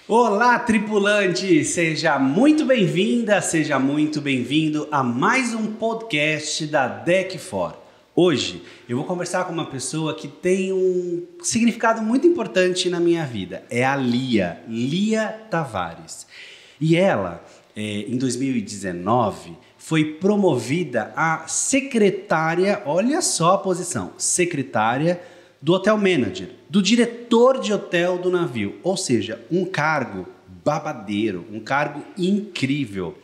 Olá, tripulante! Seja muito bem-vinda, seja muito bem-vindo a mais um podcast da Deck4. Hoje eu vou conversar com uma pessoa que tem um significado muito importante na minha vida. É a Lia Tavares. E ela, em 2019, foi promovida a secretária, olha só a posição, secretária do Hotel Manager, do diretor de hotel do navio. Ou seja, um cargo babadeiro, um cargo incrível.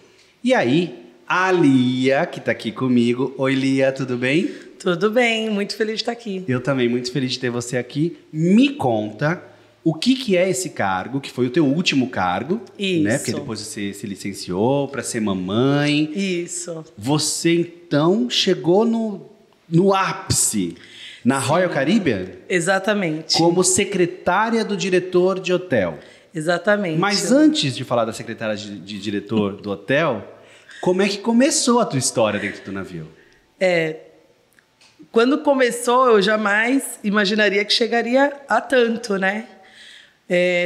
E aí, a Lia, que está aqui comigo. Oi, Lia, tudo bem? Tudo bem, muito feliz de estar aqui. Eu também, muito feliz de ter você aqui. Me conta o que é esse cargo, que foi o teu último cargo. Isso. Né? Porque depois você se licenciou para ser mamãe. Isso. Você, então, chegou no ápice. Na Royal Caribbean? Exatamente. Como secretária do diretor de hotel. Exatamente. Mas antes de falar da secretária de diretor do hotel, como é que começou a tua história dentro do navio? Quando começou, eu jamais imaginaria que chegaria a tanto, né?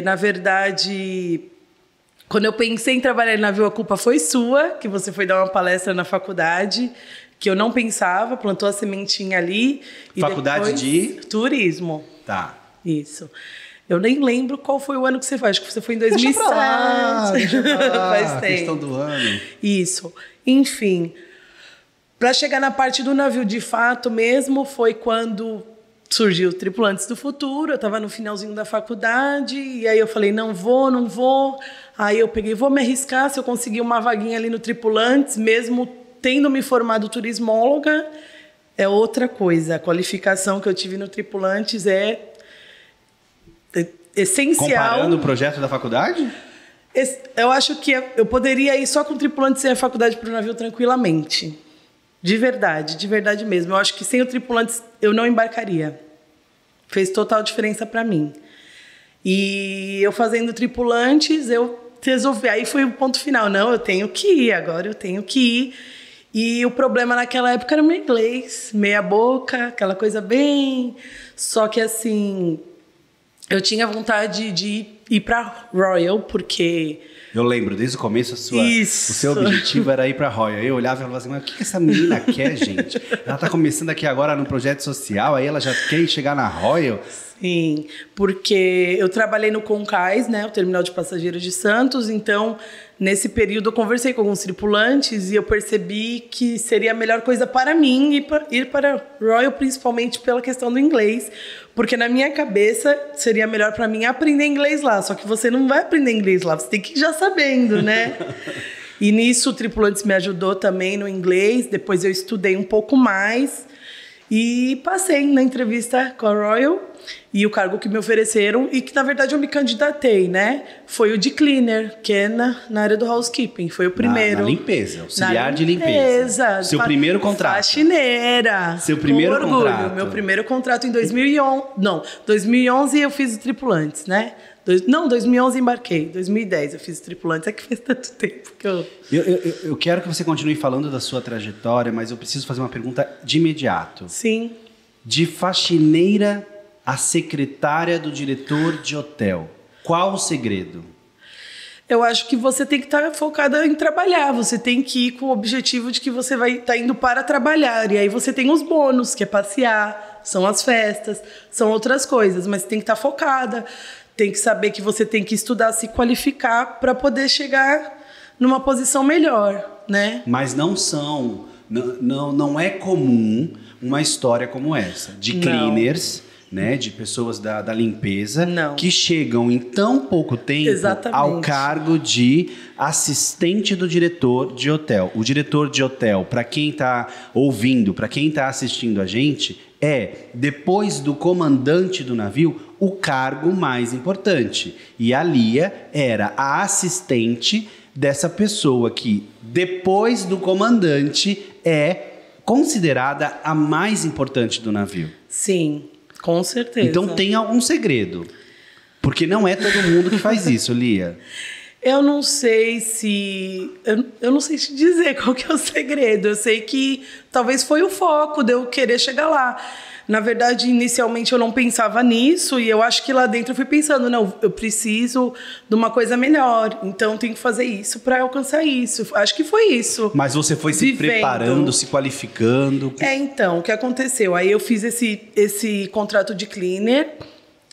Na verdade, quando eu pensei em trabalhar no navio, a culpa foi sua, que você foi dar uma palestra na faculdade, que eu não pensava, plantou a sementinha ali. Faculdade de? Turismo. Tá. Isso. Eu nem lembro qual foi o ano que você foi. Acho que você foi em 2007. Deixa pra lá, Faz tempo. Questão do ano. Isso. Enfim, para chegar na parte do navio de fato mesmo, foi quando surgiu Tripulantes do Futuro. Eu estava no finalzinho da faculdade, e aí eu falei, não vou. Aí eu peguei, vou me arriscar, se eu conseguir uma vaguinha ali no Tripulantes, mesmo tendo me formado turismóloga, é outra coisa. A qualificação que eu tive no Tripulantes é essencial. Comparando o projeto da faculdade? Eu acho que eu poderia ir só com Tripulantes sem a faculdade para o navio tranquilamente. De verdade mesmo. Eu acho que sem o Tripulantes eu não embarcaria. Fez total diferença para mim. E eu fazendo Tripulantes, eu resolvi. Aí foi o ponto final. Não, eu tenho que ir, agora eu tenho que ir. E o problema naquela época era o meu inglês, meia boca, aquela coisa bem... Só que, assim, eu tinha vontade de ir para Royal, porque... Eu lembro, desde o começo, o seu objetivo era ir para Royal. Eu olhava e falava assim, mas o que essa menina quer, gente? Ela está começando aqui agora no projeto social, aí ela já quer chegar na Royal. Sim, porque eu trabalhei no Concais, né, o terminal de passageiros de Santos, então nesse período eu conversei com alguns tripulantes e eu percebi que seria a melhor coisa para mim ir para Royal, principalmente pela questão do inglês, porque na minha cabeça seria melhor para mim aprender inglês lá, só que você não vai aprender inglês lá, você tem que ir já sabendo, né? E nisso o Tripulantes me ajudou também no inglês, depois eu estudei um pouco mais e passei na entrevista com a Royal e o cargo que me ofereceram e que, na verdade, eu me candidatei, né? Foi o de cleaner, que é na área do housekeeping. Foi o primeiro. Na limpeza, auxiliar de limpeza. Seu primeiro contrato. Faxineira. Seu primeiro com orgulho. Contrato. Meu primeiro contrato em 2011. Não, 2011 eu fiz o Tripulantes, né? 2011 embarquei. 2010 eu fiz Tripulantes. É que fez tanto tempo que eu... Eu quero que você continue falando da sua trajetória, mas eu preciso fazer uma pergunta de imediato. Sim. De faxineira a secretária do diretor de hotel. Qual o segredo? Eu acho que você tem que estar focada em trabalhar. Você tem que ir com o objetivo de que você vai estar indo para trabalhar. E aí você tem os bônus, que é passear, são as festas, são outras coisas. Mas tem que estar focada. Tem que saber que você tem que estudar, se qualificar para poder chegar numa posição melhor, né? Mas não é comum uma história como essa, de cleaners, né, de pessoas da limpeza, que chegam em tão pouco tempo ao cargo de assistente do diretor de hotel. O diretor de hotel, para quem está ouvindo, para quem está assistindo a gente, depois do comandante do navio, o cargo mais importante. E a Lia era a assistente dessa pessoa que, depois do comandante, é considerada a mais importante do navio. Sim, com certeza. Então tem algum segredo. Porque não é todo mundo que faz isso, Lia. Eu não sei se... Eu não sei te dizer qual que é o segredo. Eu sei que talvez foi o foco de eu querer chegar lá. Na verdade, inicialmente eu não pensava nisso e eu acho que lá dentro eu fui pensando, não, eu preciso de uma coisa melhor, então eu tenho que fazer isso para alcançar isso. Acho que foi isso. Mas você foi se preparando, se qualificando? Então, o que aconteceu? Aí eu fiz esse contrato de cleaner,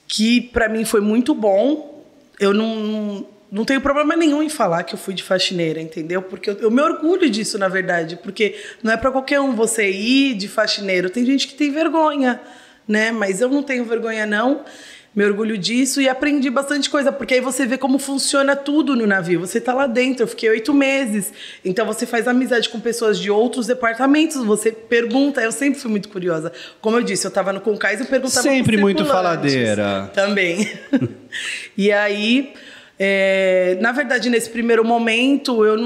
que para mim foi muito bom. Eu não tenho problema nenhum em falar que eu fui de faxineira, entendeu? Porque eu me orgulho disso, na verdade. Porque não é para qualquer um você ir de faxineiro. Tem gente que tem vergonha, né? Mas eu não tenho vergonha, não. Me orgulho disso e aprendi bastante coisa. Porque aí você vê como funciona tudo no navio. Você tá lá dentro. Eu fiquei 8 meses. Então você faz amizade com pessoas de outros departamentos. Você pergunta. Eu sempre fui muito curiosa. Como eu disse, eu tava no Concais e eu perguntava... Sempre muito faladeira. Também. E aí... na verdade, nesse primeiro momento, eu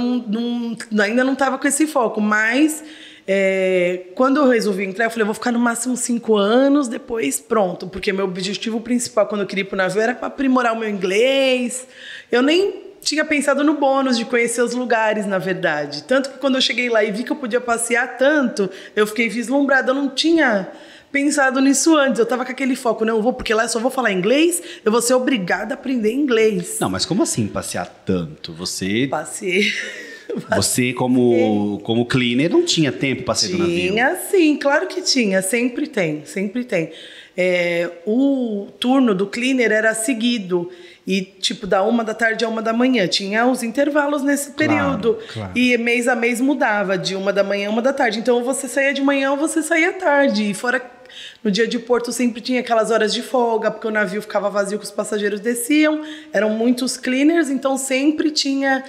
ainda não estava com esse foco, mas quando eu resolvi entrar, eu falei, eu vou ficar no máximo 5 anos, depois pronto, porque meu objetivo principal quando eu queria ir para o navio era para aprimorar o meu inglês. Eu nem tinha pensado no bônus de conhecer os lugares, na verdade. Tanto que quando eu cheguei lá e vi que eu podia passear tanto, eu fiquei vislumbrada, eu não tinha... pensado nisso antes, eu tava com aquele foco, não, eu vou, porque lá eu só vou falar inglês, eu vou ser obrigada a aprender inglês. Não, mas como assim passear tanto? Passei. Você, como cleaner, não tinha tempo para sair do navio? Tinha, sim, claro que tinha, sempre tem. O turno do cleaner era seguido, e tipo, da 1 da tarde a 1 da manhã, tinha os intervalos nesse período, claro. E mês a mês mudava, de 1 da manhã a 1 da tarde, então ou você saía de manhã ou você saía à tarde, e fora... No dia de porto sempre tinha aquelas horas de folga, porque o navio ficava vazio que os passageiros desciam, eram muitos cleaners, então sempre tinha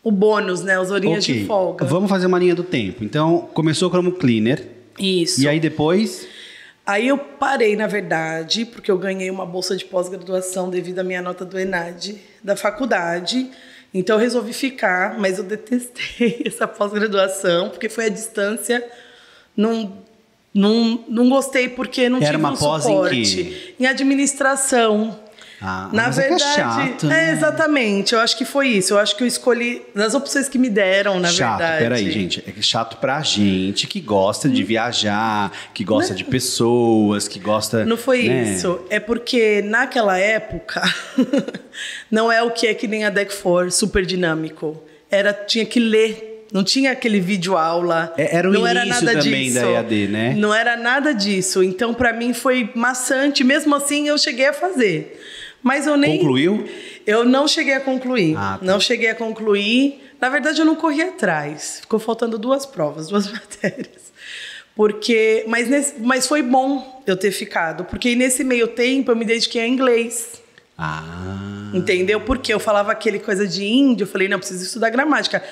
o bônus, né, as horinhas de folga. Vamos fazer uma linha do tempo. Então, começou como cleaner. Isso. E aí depois... Aí eu parei, na verdade, porque eu ganhei uma bolsa de pós-graduação devido à minha nota do ENAD da faculdade. Então eu resolvi ficar, mas eu detestei essa pós-graduação, porque foi à distância, não gostei porque não tive um suporte. Em administração. Na verdade, é chato, né? Exatamente. Eu acho que foi isso. Eu acho que eu escolhi das opções que me deram, na verdade. Peraí, gente. É chato pra gente que gosta de viajar, que gosta de pessoas, que gosta... Não foi isso. É porque naquela época não é o que nem a Deck 4, super dinâmico. Tinha que ler. Não tinha aquele vídeo aula. Era o início também da EAD, né? Não era nada disso. Então, para mim, foi maçante. Mesmo assim, eu cheguei a fazer. Mas eu nem... Concluiu? Eu não cheguei a concluir. Tá. Não cheguei a concluir. Na verdade, eu não corri atrás. Ficou faltando 2 provas, 2 matérias. Mas foi bom eu ter ficado. Porque nesse meio tempo, eu me dediquei a inglês. Entendeu? Porque eu falava aquele coisa de índio. Eu falei, não, preciso estudar gramática.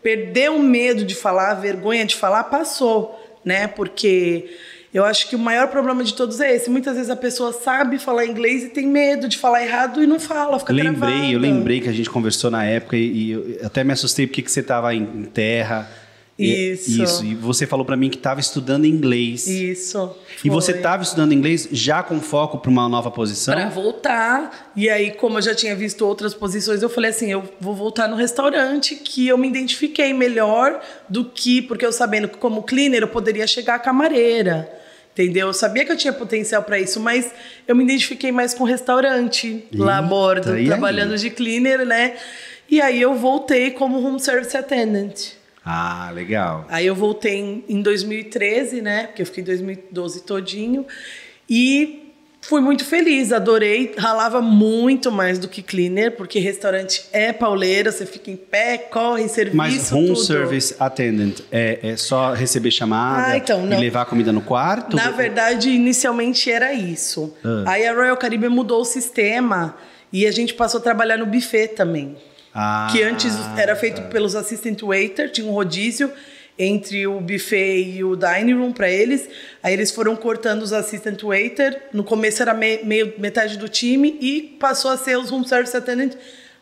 Perder o medo de falar, a vergonha de falar, passou, né? Porque eu acho que o maior problema de todos é esse. Muitas vezes a pessoa sabe falar inglês e tem medo de falar errado e não fala, fica travada. Eu lembrei que a gente conversou na época e eu até me assustei porque você estava em terra. Isso. E você falou para mim que estava estudando inglês. Isso. E você estava estudando inglês já com foco para uma nova posição? Para voltar. E aí, como eu já tinha visto outras posições, eu falei assim, eu vou voltar no restaurante que eu me identifiquei melhor do que... Porque eu sabendo que como cleaner eu poderia chegar à camareira. Entendeu? Eu sabia que eu tinha potencial para isso, mas eu me identifiquei mais com restaurante lá a bordo, trabalhando de cleaner, né? E aí eu voltei como room service attendant. Legal. Aí eu voltei em 2013, né? Porque eu fiquei em 2012 todinho. E fui muito feliz, adorei. Ralava muito mais do que cleaner, porque restaurante é pauleira, você fica em pé, corre, serviço, mas room tudo. service attendant é só receber chamada e levar a comida no quarto? Na verdade, inicialmente era isso. Aí a Royal Caribbean mudou o sistema e a gente passou a trabalhar no buffet também. Que antes era feito pelos assistant waiter, tinha um rodízio entre o buffet e o dining room para eles. Aí eles foram cortando os assistant waiter. No começo era metade do time e passou a ser os room service attendant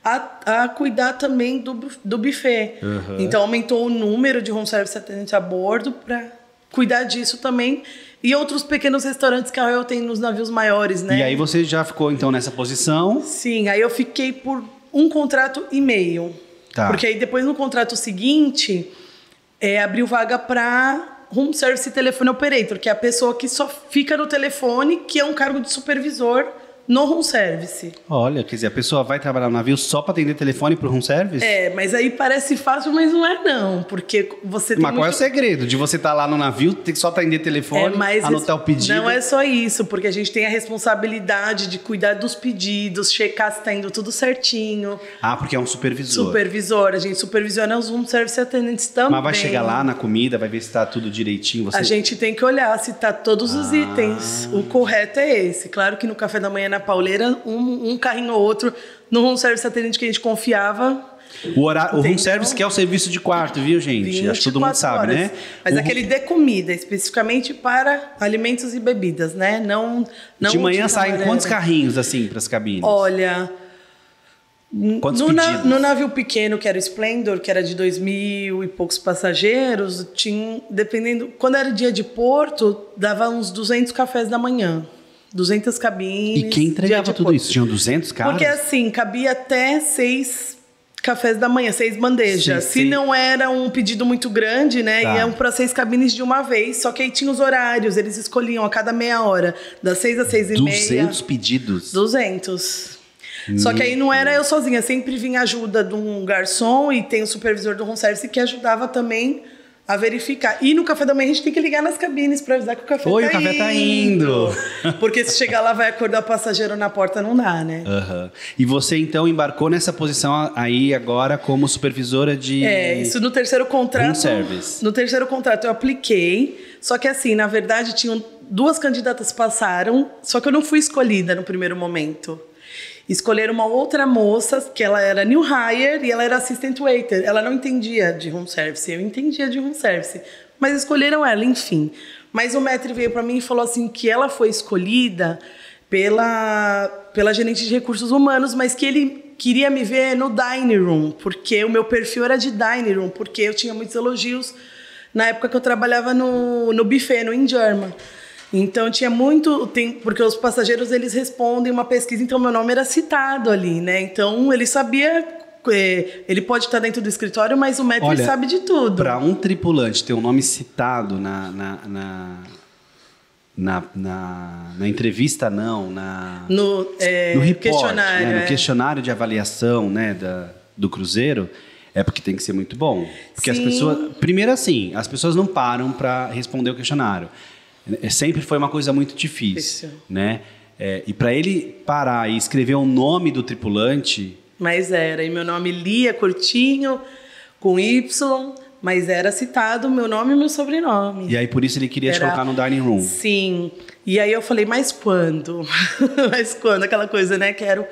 a cuidar também do buffet. Então aumentou o número de room service attendant a bordo para cuidar disso também. E outros pequenos restaurantes que a Royal tem nos navios maiores, né? E aí você já ficou então nessa posição? Sim, aí eu fiquei por um contrato e meio. Tá. Porque aí depois no contrato seguinte, abriu vaga para Room Service Telefone Operator, que é a pessoa que só fica no telefone, que é um cargo de supervisor no room service. Olha, quer dizer, a pessoa vai trabalhar no navio só para atender telefone pro room service? Mas aí parece fácil, mas não é não, porque você tem Mas qual é o segredo de você estar lá no navio, ter que só atender telefone, anotar o pedido? Não é só isso, porque a gente tem a responsabilidade de cuidar dos pedidos, checar se está indo tudo certinho. Ah, porque é um supervisor. Supervisor, a gente supervisiona os room service atendentes também. Mas vai chegar lá na comida, vai ver se está tudo direitinho? A gente tem que olhar se está todos os itens. O correto é esse. Claro que no café da manhã na pauleira, um carrinho ou outro, no room service atendente que a gente confiava. O room service que é o serviço de quarto, viu, gente? Acho que todo mundo sabe, horas. né? Mas aquele de comida, especificamente para alimentos e bebidas, né? Não de manhã saem quantos carrinhos, assim, para as cabines? Olha, quantos pedidos? No navio pequeno, que era o Splendor, que era de 2.000 e poucos passageiros, tinha, dependendo... Quando era dia de porto, dava uns 200 cafés da manhã. 200 cabines. E quem entregava tudo isso? Tinham 200 caras? Porque assim, cabia até 6 cafés da manhã, 6 bandejas. Se não era um pedido muito grande, né? Tá. Iam para 6 cabines de uma vez. Só que aí tinha os horários, eles escolhiam a cada meia hora, das 6 às 6 e meia. 200 pedidos? 200. Só que aí não era eu sozinha, sempre vinha ajuda de um garçom e tem o supervisor do room service que ajudava também a verificar. E no café da manhã a gente tem que ligar nas cabines para avisar que o café o café tá indo. Porque se chegar lá vai acordar o passageiro na porta, não dá, né? Uhum. E você então embarcou nessa posição aí agora como supervisora de... Isso no terceiro contrato. Room service. No terceiro contrato eu apliquei, só que assim, na verdade tinham 2 candidatas passaram, só que eu não fui escolhida no primeiro momento. Escolheram uma outra moça, que ela era new hire e ela era assistant waiter. Ela não entendia de room service, eu entendia de room service. Mas escolheram ela, enfim. Mas o maître veio para mim e falou assim que ela foi escolhida pela gerente de recursos humanos, mas que ele queria me ver no dining room, porque o meu perfil era de dining room, porque eu tinha muitos elogios na época que eu trabalhava no buffet, no In German. Então tinha muito, porque os passageiros eles respondem uma pesquisa, então meu nome era citado ali, né? Então ele sabia, ele pode estar dentro do escritório, mas o maître sabe de tudo. Para um tripulante ter um nome citado na entrevista, não, no report, questionário, né? No questionário de avaliação, né, do cruzeiro, é porque tem que ser muito bom. Porque as pessoas, primeiro assim, as pessoas não param para responder o questionário. Sempre foi uma coisa muito difícil, né? E para ele parar e escrever o nome do tripulante... Mas era, e meu nome Lia Coutinho, com Y, mas era citado meu nome e meu sobrenome. E aí por isso ele queria te colocar no dining room. Sim, e aí eu falei, mas quando? Mas quando? Aquela coisa, né? Quero...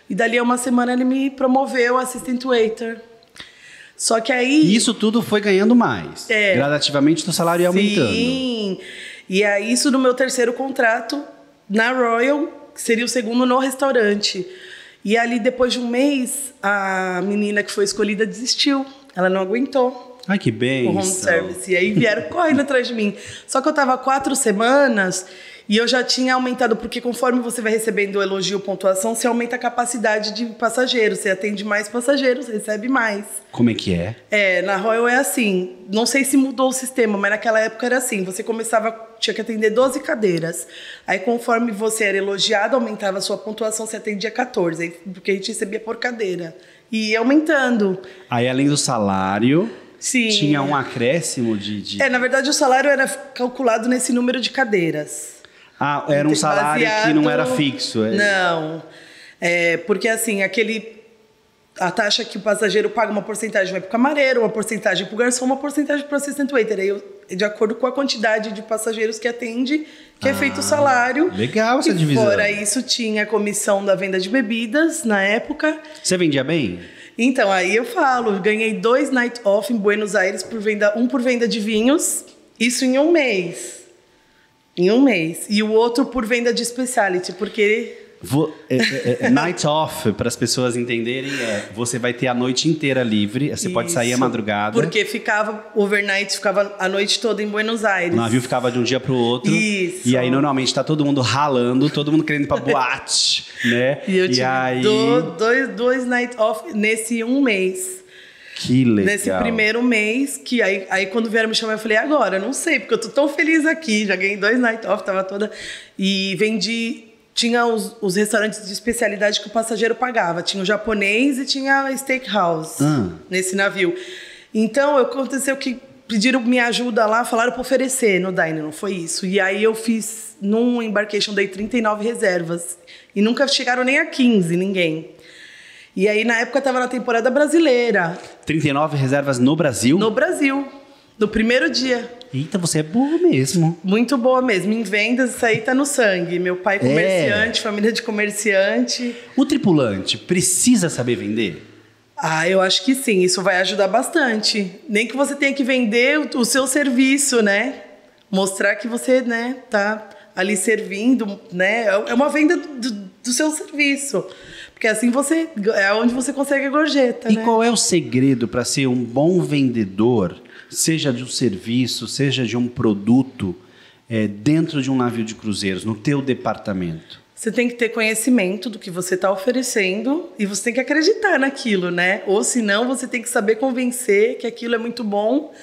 E dali a uma semana ele me promoveu assistant waiter. Só que aí... E isso tudo foi ganhando mais. Gradativamente o salário ia aumentando. Sim. E aí, isso no meu terceiro contrato na Royal, que seria o segundo no restaurante. E ali, depois de um mês, a menina que foi escolhida desistiu. Ela não aguentou. Ai, que bem. O home service. E aí vieram correndo atrás de mim. Só que eu estava 4 semanas e eu já tinha aumentado, porque conforme você vai recebendo elogio ou pontuação, você aumenta a capacidade de passageiros. Você atende mais passageiros, recebe mais. Como é que é? Na Royal é assim. Não sei se mudou o sistema, mas naquela época era assim. Você tinha que atender 12 cadeiras. Aí, conforme você era elogiado, aumentava a sua pontuação, você atendia 14. Porque a gente recebia por cadeira. E ia aumentando. Aí, além do salário... Sim. Tinha um acréscimo de... na verdade, o salário era calculado nesse número de cadeiras. Ah, era um salário que não era fixo. Não. Porque assim, a taxa que o passageiro paga, uma porcentagem vai para o camareiro, uma porcentagem para o garçom, uma porcentagem para o assistant waiter. Aí, de acordo com a quantidade de passageiros que atende, que é feito o salário. Legal essa divisão. Fora isso, tinha a comissão da venda de bebidas, na época. Você vendia bem? Então, aí eu falo, ganhei 2 night off em Buenos Aires, um por venda de vinhos, isso em um mês. Em um mês. E o outro por venda de specialty, porque Night off, para as pessoas entenderem, você vai ter a noite inteira livre, você pode sair à madrugada. Porque ficava overnight, ficava a noite toda em Buenos Aires. O navio ficava de um dia para o outro. Isso. E aí, normalmente, tá todo mundo ralando, todo mundo querendo ir pra boate, né? E eu tive dois night off nesse um mês. Que legal. Nesse primeiro mês, que aí quando vieram me chamar, eu falei, agora, eu não sei, porque eu tô tão feliz aqui, já ganhei 2 night off, tava toda... E vendi... Tinha os restaurantes de especialidade que o passageiro pagava. Tinha o japonês e tinha a steakhouse nesse navio. Então, aconteceu que pediram minha ajuda lá, falaram para oferecer no Dine, não foi isso. E aí eu fiz, num embarcation, dei 39 reservas. E nunca chegaram nem a 15, ninguém. E aí, na época, estava na temporada brasileira. 39 reservas no Brasil? No Brasil. No primeiro dia. Eita, você é boa mesmo. Muito boa mesmo. Em vendas, isso aí tá no sangue. Meu pai é comerciante, família de comerciante. O tripulante precisa saber vender? Ah, eu acho que sim. Isso vai ajudar bastante. Nem que você tenha que vender o seu serviço, né? Mostrar que você, né, tá ali servindo, né? É uma venda do seu serviço. Porque assim é onde você consegue a gorjeta, E né? qual é o segredo para ser um bom vendedor, seja de um serviço, seja de um produto, dentro de um navio de cruzeiros, no teu departamento? Você tem que ter conhecimento do que você está oferecendo e você tem que acreditar naquilo, né? Ou senão você tem que saber convencer que aquilo é muito bom,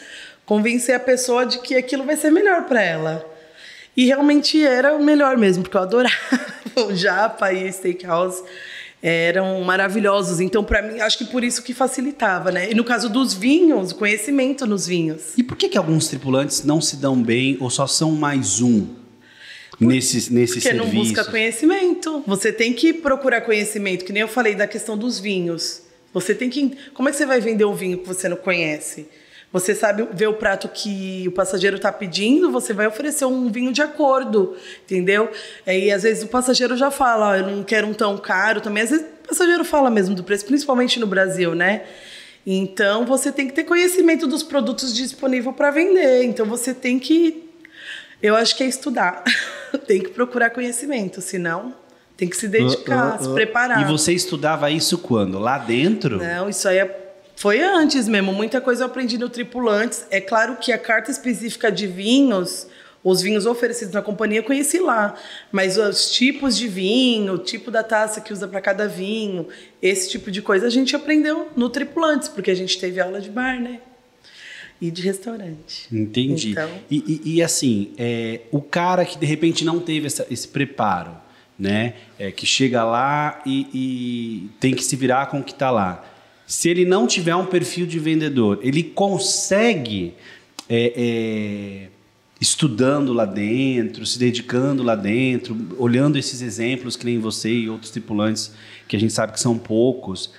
convencer a pessoa de que aquilo vai ser melhor para ela. E realmente era o melhor mesmo, porque eu adorava o Japa e a Steakhouse. Eram maravilhosos. Então, para mim, acho que por isso que facilitava, né? E no caso dos vinhos, o conhecimento nos vinhos. E por que alguns tripulantes não se dão bem ou só são mais um nesse serviço? Porque não busca conhecimento. Você tem que procurar conhecimento, que nem eu falei da questão dos vinhos. Você tem que... Como é que você vai vender um vinho que você não conhece? Você sabe ver o prato que o passageiro está pedindo, você vai oferecer um vinho de acordo, entendeu? E às vezes o passageiro já fala, eu não quero um tão caro também. Às vezes o passageiro fala mesmo do preço, principalmente no Brasil, né? Então você tem que ter conhecimento dos produtos disponíveis para vender. Então você tem que, eu acho que é estudar. Tem que procurar conhecimento, senão tem que se dedicar, se preparar. E você estudava isso quando? Lá dentro? Não, isso aí foi antes mesmo. Muita coisa eu aprendi no Tripulantes. É claro que a carta específica de vinhos, os vinhos oferecidos na companhia, eu conheci lá. Mas os tipos de vinho, o tipo da taça que usa para cada vinho, esse tipo de coisa a gente aprendeu no Tripulantes, porque a gente teve aula de bar, né? E de restaurante. Entendi. Então... E assim, o cara que de repente não teve esse preparo, né? Que chega lá e tem que se virar com o que está lá. Se ele não tiver um perfil de vendedor, ele consegue, estudando lá dentro, se dedicando lá dentro, olhando esses exemplos que nem você e outros tripulantes, que a gente sabe que são poucos,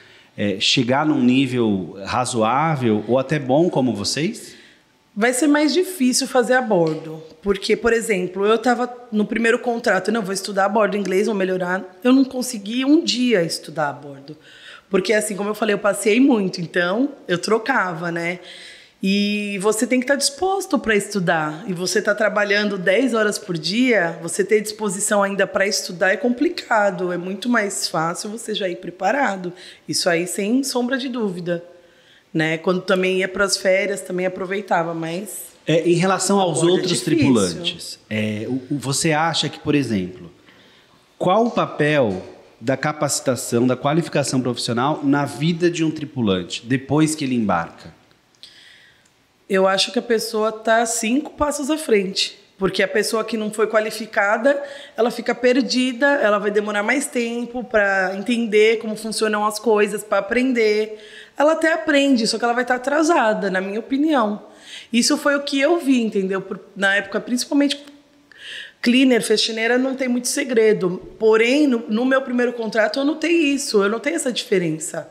chegar num nível razoável ou até bom como vocês? Vai ser mais difícil fazer a bordo. Porque, por exemplo, eu estava no primeiro contrato, não, vou estudar a bordo inglês, vou melhorar. Eu não consegui um dia estudar a bordo. Porque, assim, como eu falei, eu passei muito, então eu trocava, né? E você tem que estar disposto para estudar. E você está trabalhando 10 horas por dia, você ter disposição ainda para estudar é complicado. É muito mais fácil você já ir preparado. Isso aí, sem sombra de dúvida. Né? Quando também ia para as férias, também aproveitava, mas... em relação aos outros tripulantes, você acha que, por exemplo, qual o papel da capacitação, da qualificação profissional na vida de um tripulante, depois que ele embarca? Eu acho que a pessoa está 5 passos à frente. Porque a pessoa que não foi qualificada, ela fica perdida, ela vai demorar mais tempo para entender como funcionam as coisas, para aprender. Ela até aprende, só que ela vai estar atrasada, na minha opinião. Isso foi o que eu vi, entendeu? Na época, principalmente... Cleaner, faxineira, não tem muito segredo. Porém, no meu primeiro contrato, eu notei isso. Eu notei essa diferença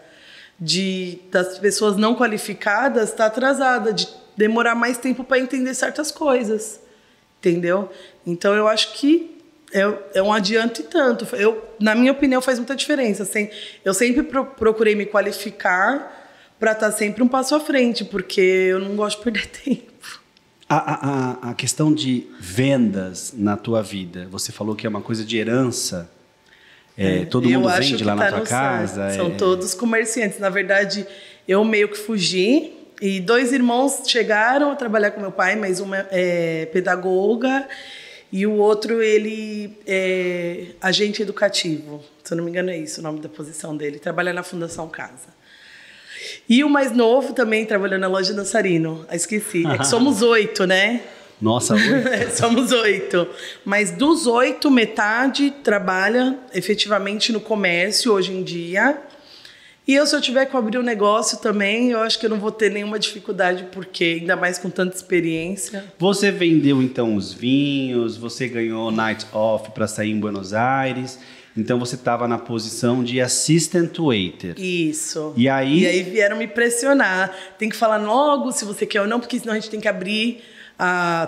das pessoas não qualificadas estar atrasada, de demorar mais tempo para entender certas coisas. Entendeu? Então, eu acho que é um adianto e tanto. Na minha opinião, faz muita diferença. Eu sempre procurei me qualificar para estar sempre um passo à frente, porque eu não gosto de perder tempo. A questão de vendas na tua vida, você falou que é uma coisa de herança. Todo mundo vende lá na tua casa? São todos comerciantes. Na verdade, eu meio que fugi. E 2 irmãos chegaram a trabalhar com meu pai, mas uma é pedagoga e o outro, ele é agente educativo. Se eu não me engano, é isso o nome da posição dele. Trabalha na Fundação Casa. E o mais novo também trabalhou na loja Dançarino. Esqueci. É que somos 8, né? Nossa, 8? Somos 8. Mas dos 8, metade trabalha efetivamente no comércio hoje em dia. E se eu tiver que abrir um negócio também, eu acho que eu não vou ter nenhuma dificuldade, porque ainda mais com tanta experiência. Você vendeu, então, os vinhos, você ganhou night off para sair em Buenos Aires, então você estava na posição de assistant waiter. Isso. E aí vieram me pressionar. Tem que falar logo se você quer ou não, porque senão a gente tem que abrir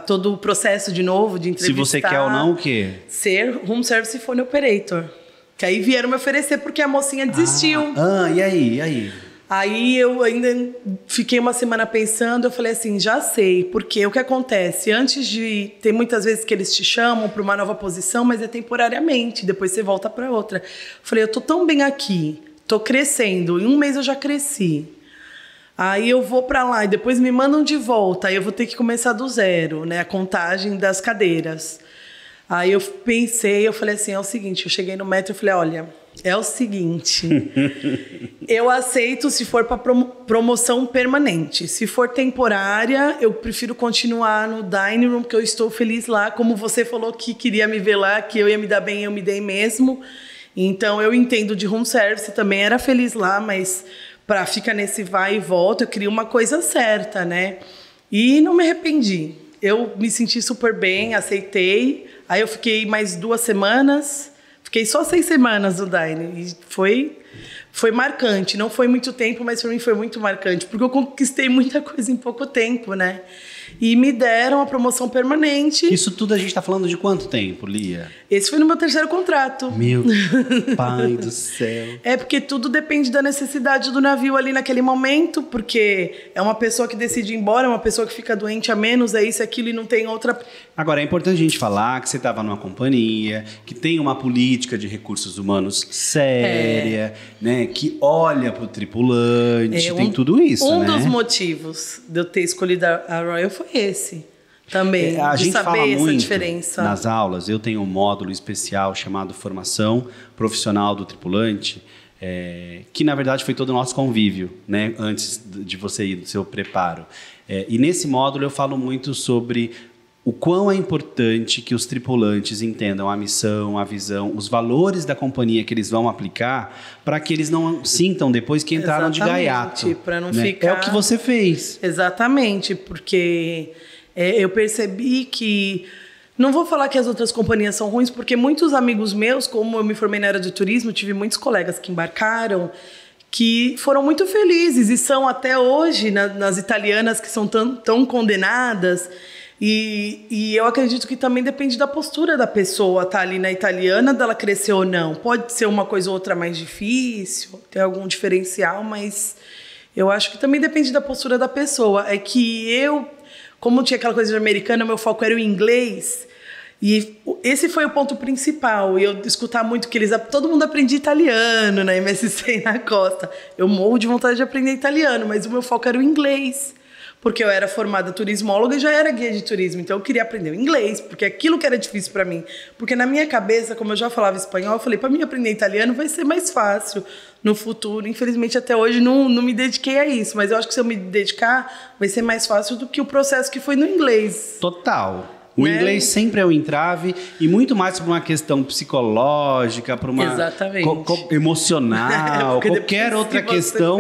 todo o processo de novo, de entrevistar. Se você quer ou não, o quê? Ser room service phone operator. Que aí vieram me oferecer porque a mocinha desistiu. E aí? Aí eu ainda fiquei uma semana pensando, eu falei assim, já sei, porque o que acontece? Tem muitas vezes que eles te chamam para uma nova posição, mas é temporariamente, depois você volta para outra. Eu falei, eu tô tão bem aqui, tô crescendo, em um mês eu já cresci. Aí eu vou para lá e depois me mandam de volta, aí eu vou ter que começar do zero, né, a contagem das cadeiras. Aí eu pensei, eu falei assim, é o seguinte, eu cheguei no metro e falei, olha, é o seguinte, eu aceito se for para promoção permanente. Se for temporária, eu prefiro continuar no dining room, porque eu estou feliz lá. Como você falou que queria me ver lá, que eu ia me dar bem, eu me dei mesmo. Então, eu entendo de room service, também era feliz lá, mas para ficar nesse vai e volta, eu queria uma coisa certa, né? E não me arrependi. Eu me senti super bem, aceitei. Aí eu fiquei mais 2 semanas, fiquei só 6 semanas no dining. E foi marcante, não foi muito tempo, mas para mim foi muito marcante, porque eu conquistei muita coisa em pouco tempo, né? E me deram a promoção permanente. Isso tudo a gente está falando de quanto tempo, Lia? Esse foi no meu 3º contrato. Meu pai do céu. É porque tudo depende da necessidade do navio ali naquele momento, porque é uma pessoa que decide ir embora, é uma pessoa que fica doente a menos, é isso, aquilo e não tem outra... Agora, é importante a gente falar que você estava numa companhia, que tem uma política de recursos humanos séria, né? Que olha para o tripulante, tem tudo isso, né? Um dos motivos de eu ter escolhido a Royal foi esse também, a de gente saber fala essa muito diferença. Nas aulas, eu tenho um módulo especial chamado Formação Profissional do Tripulante, que na verdade foi todo o nosso convívio, né? Antes de você ir, do seu preparo. E nesse módulo eu falo muito sobre o quão é importante que os tripulantes entendam a missão, a visão, os valores da companhia que eles vão aplicar, para que eles não sintam depois que entraram de gaiato. Para não né? ficar... É o que você fez. Exatamente, porque eu percebi que... Não vou falar que as outras companhias são ruins, porque muitos amigos meus, como eu me formei na área de turismo, tive muitos colegas que embarcaram, que foram muito felizes e são até hoje nas italianas, que são tão condenadas. E eu acredito que também depende da postura da pessoa, tá ali na italiana, dela crescer ou não. Pode ser uma coisa ou outra mais difícil, ter algum diferencial, mas eu acho que também depende da postura da pessoa. É que como tinha aquela coisa de americana, meu foco era o inglês, e esse foi o ponto principal. E eu escutar muito que todo mundo aprendia italiano na MSC e na Costa. Eu morro de vontade de aprender italiano, mas o meu foco era o inglês. Porque eu era formada turismóloga e já era guia de turismo. Então eu queria aprender o inglês, porque aquilo que era difícil para mim. Porque na minha cabeça, como eu já falava espanhol, eu falei, para mim aprender italiano vai ser mais fácil no futuro. Infelizmente até hoje não me dediquei a isso, mas eu acho que se eu me dedicar, vai ser mais fácil do que o processo que foi no inglês. Total. O inglês sempre é um entrave, e muito mais por uma questão psicológica, por uma emocional, qualquer outra questão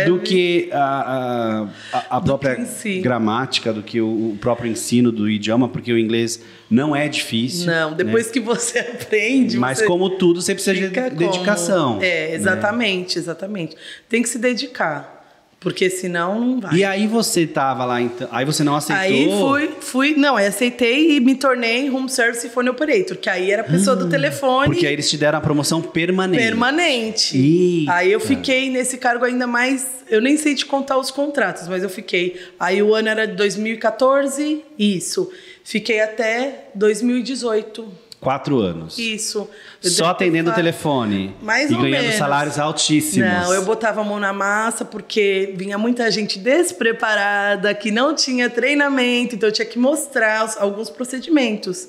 do que a própria gramática, do que o próprio ensino do idioma, porque o inglês não é difícil. Não, depois que você aprende... Mas como tudo, você precisa de dedicação. Exatamente, exatamente. Tem que se dedicar. Porque senão não vai. E aí você estava lá, então, aí você não aceitou? Aí aí aceitei e me tornei room service phone operator, que aí era a pessoa do telefone. Porque aí eles te deram a promoção permanente. Permanente. Eita. Aí eu fiquei nesse cargo ainda mais, eu nem sei te contar os contratos, mas eu fiquei, aí o ano era de 2014, isso. Fiquei até 2018. 4 anos. Isso. Só atendendo o telefone. Mais e ou ganhando menos. salários altíssimos. Não, eu botava a mão na massa porque vinha muita gente despreparada, que não tinha treinamento, então eu tinha que mostrar alguns procedimentos.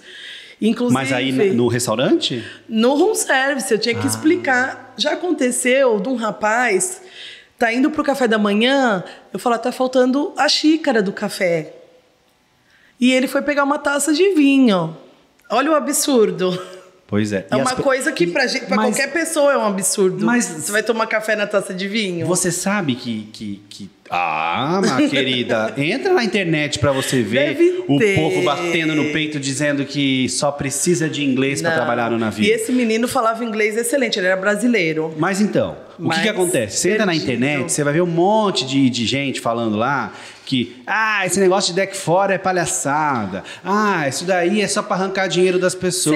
Inclusive, Mas aí no restaurante? No room service, eu tinha que explicar. Já aconteceu de um rapaz, tá indo pro café da manhã, eu falo, tá faltando a xícara do café. E ele foi pegar uma taça de vinho. Olha o absurdo. Pois é. É uma coisa que pra qualquer pessoa é um absurdo. Mas você vai tomar café na taça de vinho? Você sabe que... Ah, minha querida, entra na internet pra você ver o povo batendo no peito dizendo que só precisa de inglês pra trabalhar no navio. E esse menino falava inglês excelente, ele era brasileiro. Mas então, o que acontece? Você entra na internet, você vai ver um monte de gente falando lá que esse negócio de deck fora é palhaçada. Isso daí é só pra arrancar dinheiro das pessoas.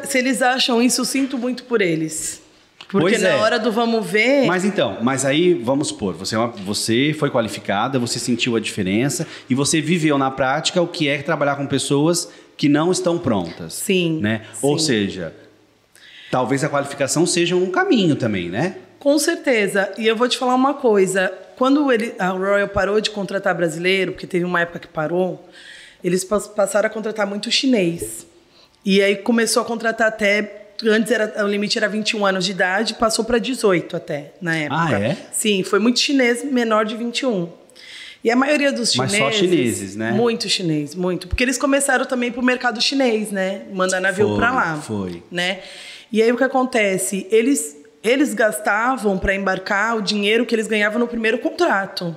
Se eles acham isso, eu sinto muito por eles. Porque na hora do vamos ver... Mas aí, vamos supor, você foi qualificada, você sentiu a diferença e você viveu na prática o que é trabalhar com pessoas que não estão prontas. Sim. Né? Sim. Ou seja, talvez a qualificação seja um caminho também, né? Com certeza. E eu vou te falar uma coisa. Quando a Royal parou de contratar brasileiro, porque teve uma época que parou, eles passaram a contratar muito chinês. E aí começou a contratar até... Antes o limite era 21 anos de idade, passou para 18 até, na época. É? Sim, foi muito chinês menor de 21. E a maioria dos chineses... Mas só chineses, né? Muito chinês, muito. Porque eles começaram também pro mercado chinês, né? Mandar navio para lá. Foi. Né? E aí o que acontece? Eles gastavam para embarcar o dinheiro que eles ganhavam no primeiro contrato.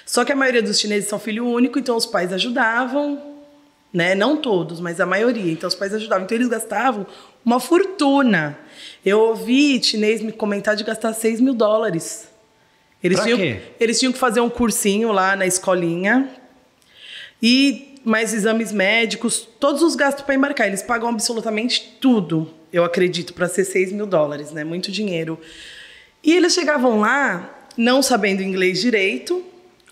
Só que a maioria dos chineses são filho único, então os pais ajudavam, né? Não todos, mas a maioria. Então os pais ajudavam. Então eles gastavam uma fortuna. Eu ouvi chinês me comentar de gastar $6 mil. Eles tinham que fazer um cursinho lá na escolinha e mais exames médicos, todos os gastos para embarcar. Eles pagam absolutamente tudo, eu acredito, para ser $6 mil, né? Muito dinheiro. E eles chegavam lá não sabendo inglês direito.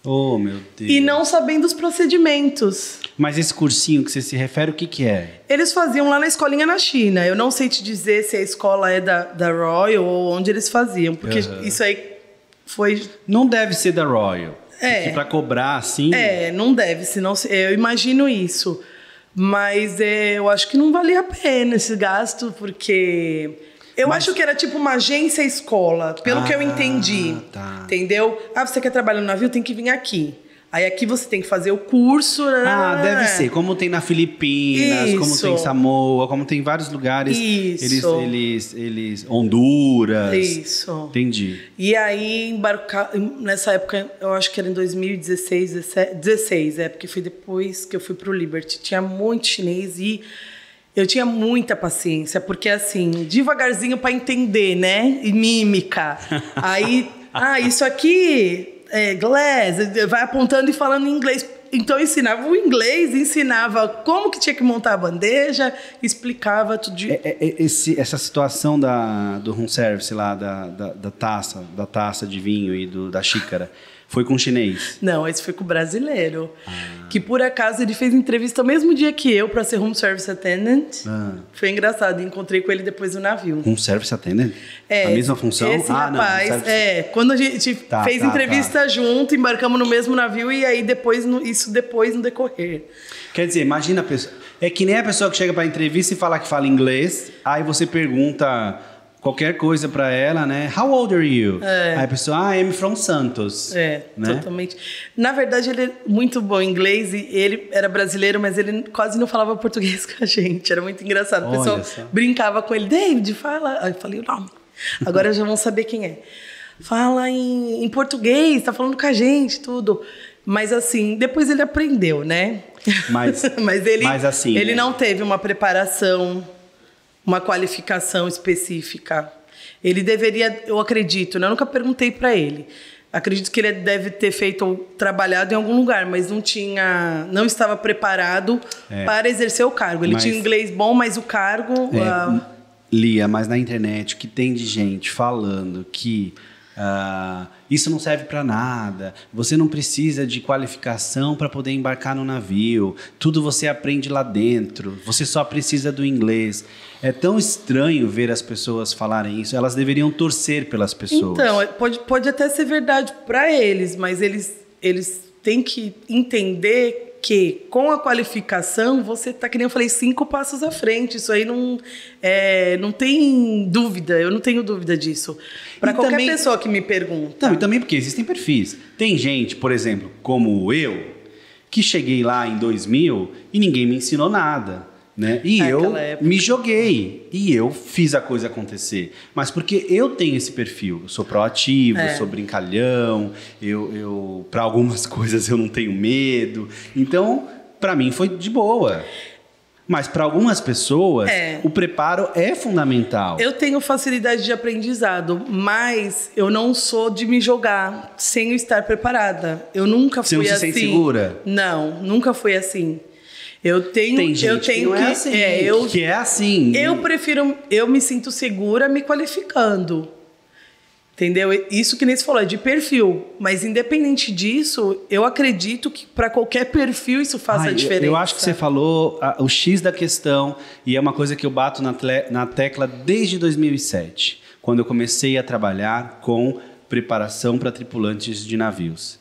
Oh, meu Deus. E não sabendo os procedimentos. Mas esse cursinho que você se refere, o que é? Eles faziam lá na escolinha na China. Eu não sei te dizer se a escola é da Royal ou onde eles faziam. Porque isso aí foi... Não deve ser da Royal. Porque pra cobrar assim... não deve. Senão, eu imagino isso. Mas eu acho que não valia a pena esse gasto, porque... Eu acho que era tipo uma agência escola, pelo que eu entendi. Tá. Entendeu? Você quer trabalhar no navio, tem que vir aqui. Aí aqui você tem que fazer o curso. Deve ser. Como tem na Filipinas, Isso. como tem em Samoa, como tem em vários lugares. Isso. Eles Honduras. Isso. Entendi. E aí, nessa época, eu acho que era em 2016, 16, porque foi depois que eu fui pro Liberty. Tinha muito chinês e eu tinha muita paciência, porque assim, devagarzinho para entender, né? E mímica. Aí, isso aqui... glass, vai apontando e falando em inglês. Então eu ensinava o inglês, ensinava como que tinha que montar a bandeja, explicava tudo. Essa situação do room service lá, da taça de vinho e da xícara, foi com o chinês? Não, esse foi com o brasileiro. Que por acaso ele fez entrevista o mesmo dia que eu para ser room service attendant. Foi engraçado, encontrei com ele depois do navio. Room service attendant? A mesma função? Esse rapaz, quando a gente fez entrevista junto, embarcamos no mesmo navio e aí depois no decorrer. Quer dizer, imagina a pessoa... É que nem a pessoa que chega para entrevista e fala que fala inglês, aí você pergunta qualquer coisa para ela, né? How old are you? Aí a pessoa, I'm from Santos. Né? Totalmente. Na verdade, ele é muito bom em inglês e ele era brasileiro, mas ele quase não falava português com a gente. Era muito engraçado. O pessoal brincava com ele. David, fala... Aí eu falei, não. Agora já vão saber quem é. Fala em português, tá falando com a gente, tudo. Mas assim, depois ele aprendeu, né? Mas assim, ele não teve uma preparação, uma qualificação específica. Ele deveria, eu acredito, né? Eu nunca perguntei para ele. Acredito que ele deve ter trabalhado em algum lugar, mas não estava preparado para exercer o cargo. Ele tinha inglês bom, mas o cargo... Lia, mas na internet, o que tem de gente falando que isso não serve para nada, você não precisa de qualificação para poder embarcar no navio, tudo você aprende lá dentro, você só precisa do inglês. É tão estranho ver as pessoas falarem isso, elas deveriam torcer pelas pessoas. Então, pode até ser verdade para eles, mas eles têm que entender que com a qualificação você está, que nem eu falei, 5 passos à frente. Isso aí não tem dúvida, eu não tenho dúvida disso. Para qualquer pessoa que me pergunta. Não, e também porque existem perfis. Tem gente, por exemplo, como eu, que cheguei lá em 2000 e ninguém me ensinou nada. Né? E eu me joguei, e eu fiz a coisa acontecer. Mas porque eu tenho esse perfil, eu sou proativo, eu sou brincalhão, eu para algumas coisas eu não tenho medo. Então, para mim foi de boa. Mas para algumas pessoas, o preparo é fundamental. Eu tenho facilidade de aprendizado, mas eu não sou de me jogar sem eu estar preparada. Eu nunca fui assim. Você não se sente segura? Não, nunca fui assim. Tem gente que não é assim, que é assim. Eu me sinto segura me qualificando. Entendeu? Isso que nem você falou, é de perfil. Mas independente disso, eu acredito que para qualquer perfil isso faça a diferença. Eu acho que você falou o X da questão, e é uma coisa que eu bato na tecla desde 2007, quando eu comecei a trabalhar com preparação para tripulantes de navios.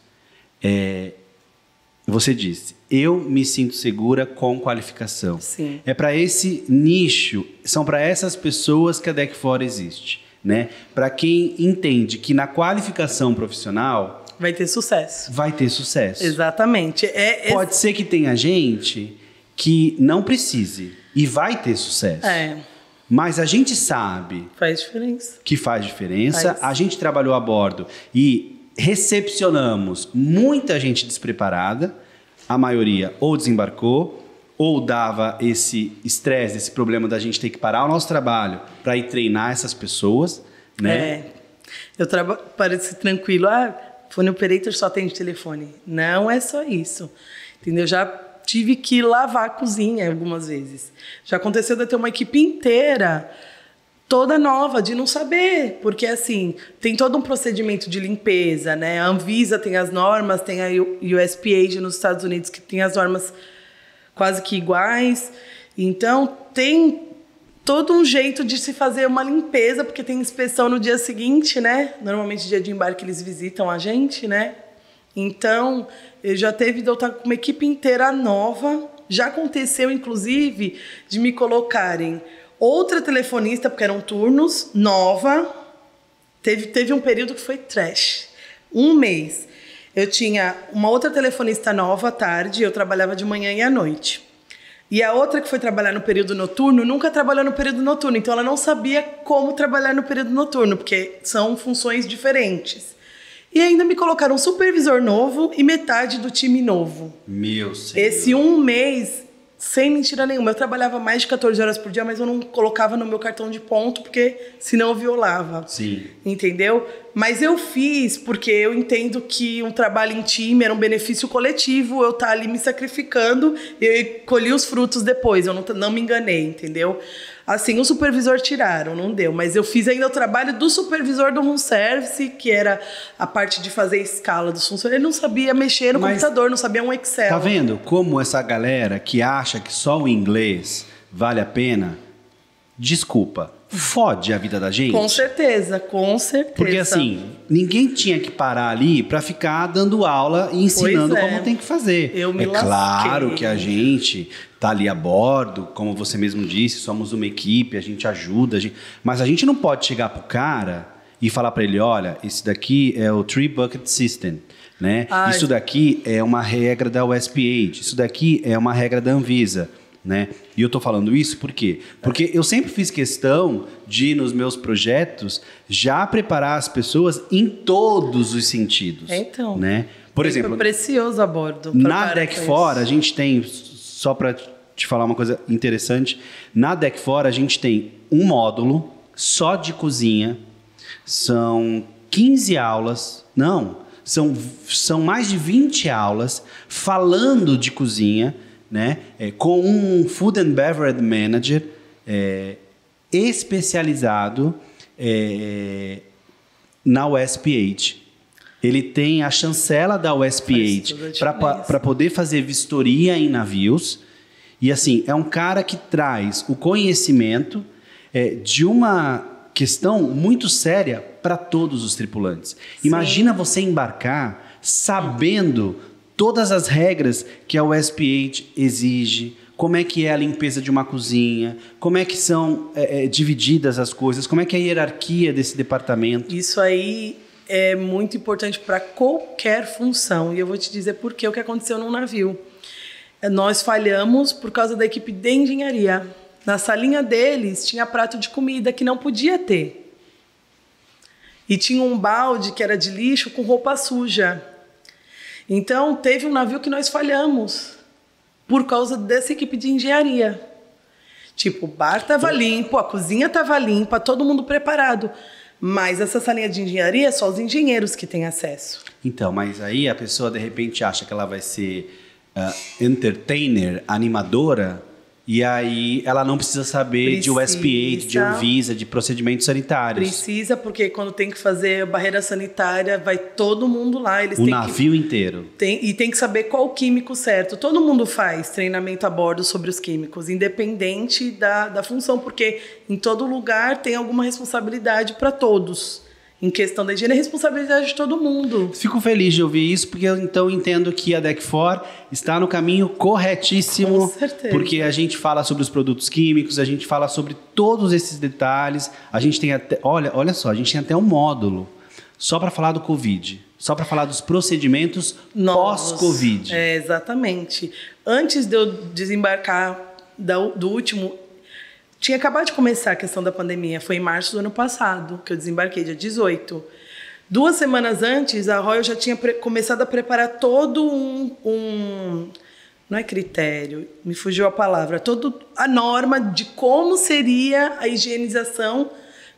Você disse, eu me sinto segura com qualificação. Sim. É para esse nicho, são para essas pessoas que a Deck For existe. Né? Para quem entende que na qualificação profissional... vai ter sucesso. Vai ter sucesso. Exatamente. Pode ser que tenha gente que não precise e vai ter sucesso. Mas a gente sabe... faz diferença. Que faz diferença. A gente trabalhou a bordo e recepcionamos muita gente despreparada. A maioria ou desembarcou, ou dava esse estresse, esse problema da gente ter que parar o nosso trabalho para ir treinar essas pessoas, né? Parece tranquilo. Phone operator só atende telefone. Não é só isso. Entendeu? Já tive que lavar a cozinha algumas vezes. Já aconteceu de eu ter uma equipe inteira toda nova, de não saber, porque assim, tem todo um procedimento de limpeza, né? A Anvisa tem as normas, tem a USPA nos Estados Unidos que tem as normas quase que iguais. Então, tem todo um jeito de se fazer uma limpeza, porque tem inspeção no dia seguinte, né? Normalmente, dia de embarque, eles visitam a gente, né? Então, eu já teve de eu estar com uma equipe inteira nova. Já aconteceu, inclusive, de me colocarem outra telefonista, porque eram turnos, nova. Teve um período que foi trash. 1 mês. Eu tinha uma outra telefonista nova à tarde, eu trabalhava de manhã e à noite. E a outra que foi trabalhar no período noturno, nunca trabalhou no período noturno. Então, ela não sabia como trabalhar no período noturno, porque são funções diferentes. E ainda me colocaram um supervisor novo e metade do time novo. Meu Senhor. Esse 1 mês, sem mentira nenhuma, eu trabalhava mais de 14 horas por dia, mas eu não colocava no meu cartão de ponto, porque senão eu violava. Sim. Entendeu? Mas eu fiz porque eu entendo que um trabalho em time era um benefício coletivo, eu estar ali me sacrificando e eu colhi os frutos depois, eu não me enganei, entendeu? Assim, o supervisor tiraram, não deu, mas eu fiz ainda o trabalho do supervisor do room service, que era a parte de fazer escala dos funcionários. Ele não sabia mexer no computador, não sabia um Excel. Tá vendo como essa galera que acha que só o inglês vale a pena, desculpa, fode a vida da gente? Com certeza, com certeza. Porque assim, ninguém tinha que parar ali para ficar dando aula e ensinando como tem que fazer. Eu me lasquei. Claro que a gente tá ali a bordo, como você mesmo disse, somos uma equipe, a gente ajuda, mas a gente não pode chegar pro cara e falar para ele, olha, esse daqui é o Three Bucket System, né? Isso daqui é uma regra da USPA, isso daqui é uma regra da Anvisa. Né? E eu estou falando isso por quê? Porque eu sempre fiz questão de, nos meus projetos, já preparar as pessoas em todos os sentidos. Então, né? Por exemplo, foi precioso a bordo. Na Deck For, a gente tem, só para te falar uma coisa interessante, na Deck For a gente tem um módulo só de cozinha, são 15 aulas, são mais de 20 aulas falando de cozinha, né? Com um Food and Beverage Manager especializado na USPH. Ele tem a chancela da USPH para poder fazer vistoria em navios. E assim, é um cara que traz o conhecimento de uma questão muito séria para todos os tripulantes. Sim. Imagina você embarcar sabendo todas as regras que a USPH exige, como é que é a limpeza de uma cozinha, como é que são divididas as coisas, como é que é a hierarquia desse departamento. Isso aí é muito importante para qualquer função. E eu vou te dizer por quê, o que aconteceu num navio. Nós falhamos por causa da equipe de engenharia. Na salinha deles tinha prato de comida que não podia ter. E tinha um balde que era de lixo com roupa suja. Então, teve um navio que nós falhamos por causa dessa equipe de engenharia. Tipo, o bar estava limpo, a cozinha estava limpa, todo mundo preparado. Mas essa salinha de engenharia é só os engenheiros que têm acesso. Então, mas aí a pessoa de repente acha que ela vai ser entertainer, animadora, e aí ela não precisa saber de USPH, de Anvisa, de procedimentos sanitários. Precisa, porque quando tem que fazer barreira sanitária, vai todo mundo lá. Eles o navio inteiro. E tem que saber qual o químico certo. Todo mundo faz treinamento a bordo sobre os químicos, independente da função, porque em todo lugar tem alguma responsabilidade para todos. Em questão da higiene, é responsabilidade de todo mundo. Fico feliz de ouvir isso, porque eu então entendo que a DEC4 está no caminho corretíssimo. Com certeza. Porque a gente fala sobre os produtos químicos, a gente fala sobre todos esses detalhes. A gente tem até, olha só, a gente tem até um módulo só para falar do Covid, só para falar dos procedimentos pós-Covid. Exatamente. Antes de eu desembarcar do último... Tinha acabado de começar a questão da pandemia. Foi em março do ano passado que eu desembarquei, dia 18. 2 semanas antes, a Royal já tinha começado a preparar todo não é critério, me fugiu a palavra. Toda a norma de como seria a higienização,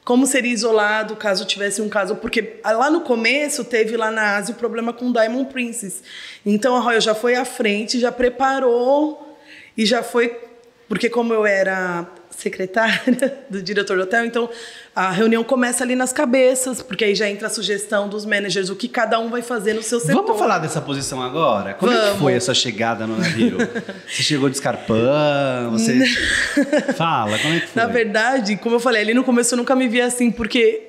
como seria isolado caso tivesse um caso. Porque lá no começo, teve lá na Ásia o problema com o Diamond Princess. Então, a Royal já foi à frente, já preparou e já foi... Porque como eu era secretária do diretor do hotel, então a reunião começa ali nas cabeças, porque aí já entra a sugestão dos managers, o que cada um vai fazer no seu setor. Vamos falar dessa posição agora? Como é que foi essa chegada no navio? Você chegou de escarpão? Você... Fala, como é que foi? Na verdade, como eu falei, ali no começo eu nunca me via assim, porque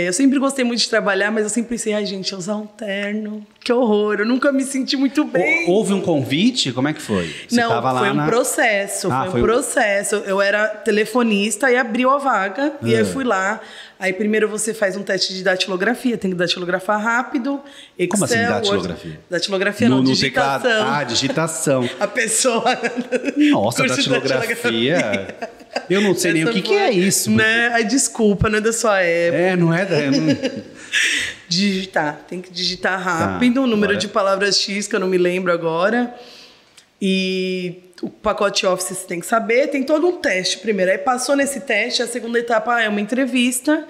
eu sempre gostei muito de trabalhar, mas eu sempre pensei, ai gente, usar um terno, que horror, eu nunca me senti muito bem. Houve um convite? Como é que foi? Você não, tava lá processo, foi um processo. Eu era telefonista e abriu a vaga, e aí fui lá. Aí primeiro você faz um teste de datilografia, tem que datilografar rápido. Excel, como assim datilografia? Word, datilografia não, digitação. Teclado. digitação. A pessoa... Nossa, datilografia. Eu não sei nem o que é isso. Né? Ai, desculpa, não é da sua época. Não é da... Digitar, tem que digitar rápido, o número de palavras X, que eu não me lembro agora. E o pacote Office você tem que saber, tem todo um teste primeiro. Aí passou nesse teste, a segunda etapa é uma entrevista.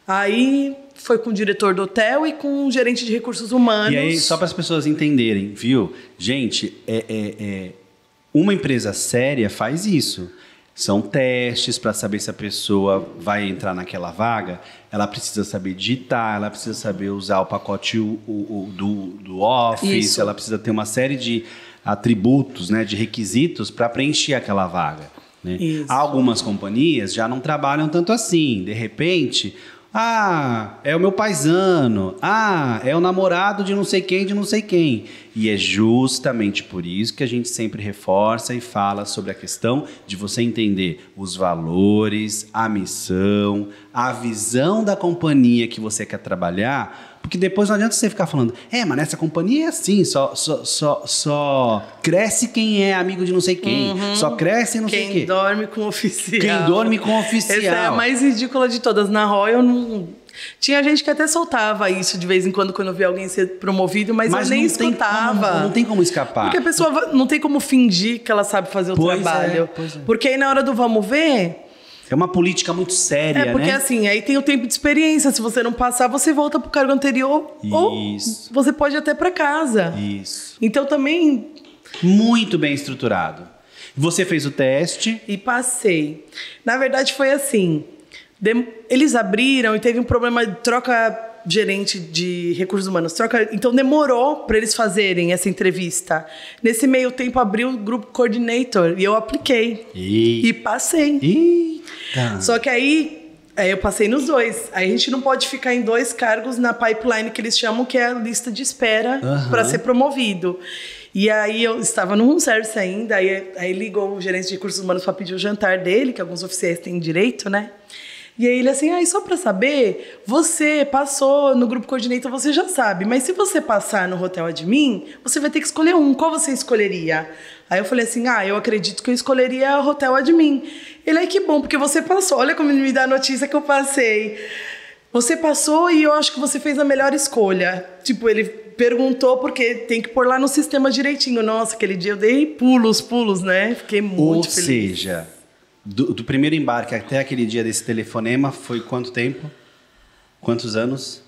Aí foi com o diretor do hotel e com o gerente de recursos humanos. E aí, só para as pessoas entenderem, viu? Gente, uma empresa séria faz isso. São testes para saber se a pessoa vai entrar naquela vaga. Ela precisa saber digitar, ela precisa saber usar o pacote do Office, isso. Ela precisa ter uma série de atributos, né, de requisitos para preencher aquela vaga. Né? Algumas companhias já não trabalham tanto assim. De repente, é o meu paizano, é o namorado de não sei quem, de não sei quem. E é justamente por isso que a gente sempre reforça e fala sobre a questão de você entender os valores, a missão, a visão da companhia que você quer trabalhar. Porque depois não adianta você ficar falando, mas nessa companhia é assim, só cresce quem é amigo de não sei quem, só cresce não sei quem. Quem dorme com oficial. Quem dorme com oficial. Essa é a mais ridícula de todas. Na Royal, não... Tinha gente que até soltava isso de vez em quando eu via alguém ser promovido, mas eu nem escutava. Não tem como escapar. Porque a pessoa não tem como fingir que ela sabe fazer o trabalho. Porque aí na hora do vamos ver... É uma política muito séria, né? Porque assim, aí tem o tempo de experiência. Se você não passar, você volta pro cargo anterior. Isso. Ou você pode ir até para casa. Isso. Então também... Muito bem estruturado. Você fez o teste? E passei. Na verdade foi assim... Eles abriram e teve um problema de troca gerente de recursos humanos, troca. Então demorou para eles fazerem essa entrevista. Nesse meio tempo abriu o grupo coordinator e eu apliquei. E passei. Eita. Só que aí eu passei nos dois. Aí a gente não pode ficar em 2 cargos na pipeline que eles chamam, que é a lista de espera para ser promovido. E aí eu estava no room service ainda, aí ligou o gerente de recursos humanos para pedir o jantar dele, que alguns oficiais têm direito, né? E aí ele assim, só para saber, você passou no grupo coordinator, você já sabe, mas se você passar no hotel admin, você vai ter que escolher um. Qual você escolheria? Aí eu falei assim, eu acredito que eu escolheria o hotel admin. Ele, que bom, porque você passou. Olha como ele me dá a notícia que eu passei. Você passou e eu acho que você fez a melhor escolha. Tipo, ele perguntou porque tem que pôr lá no sistema direitinho. Nossa, aquele dia eu dei pulos, né? Fiquei muito feliz. Ou seja, do primeiro embarque até aquele dia desse telefonema foi quanto tempo? Quantos anos?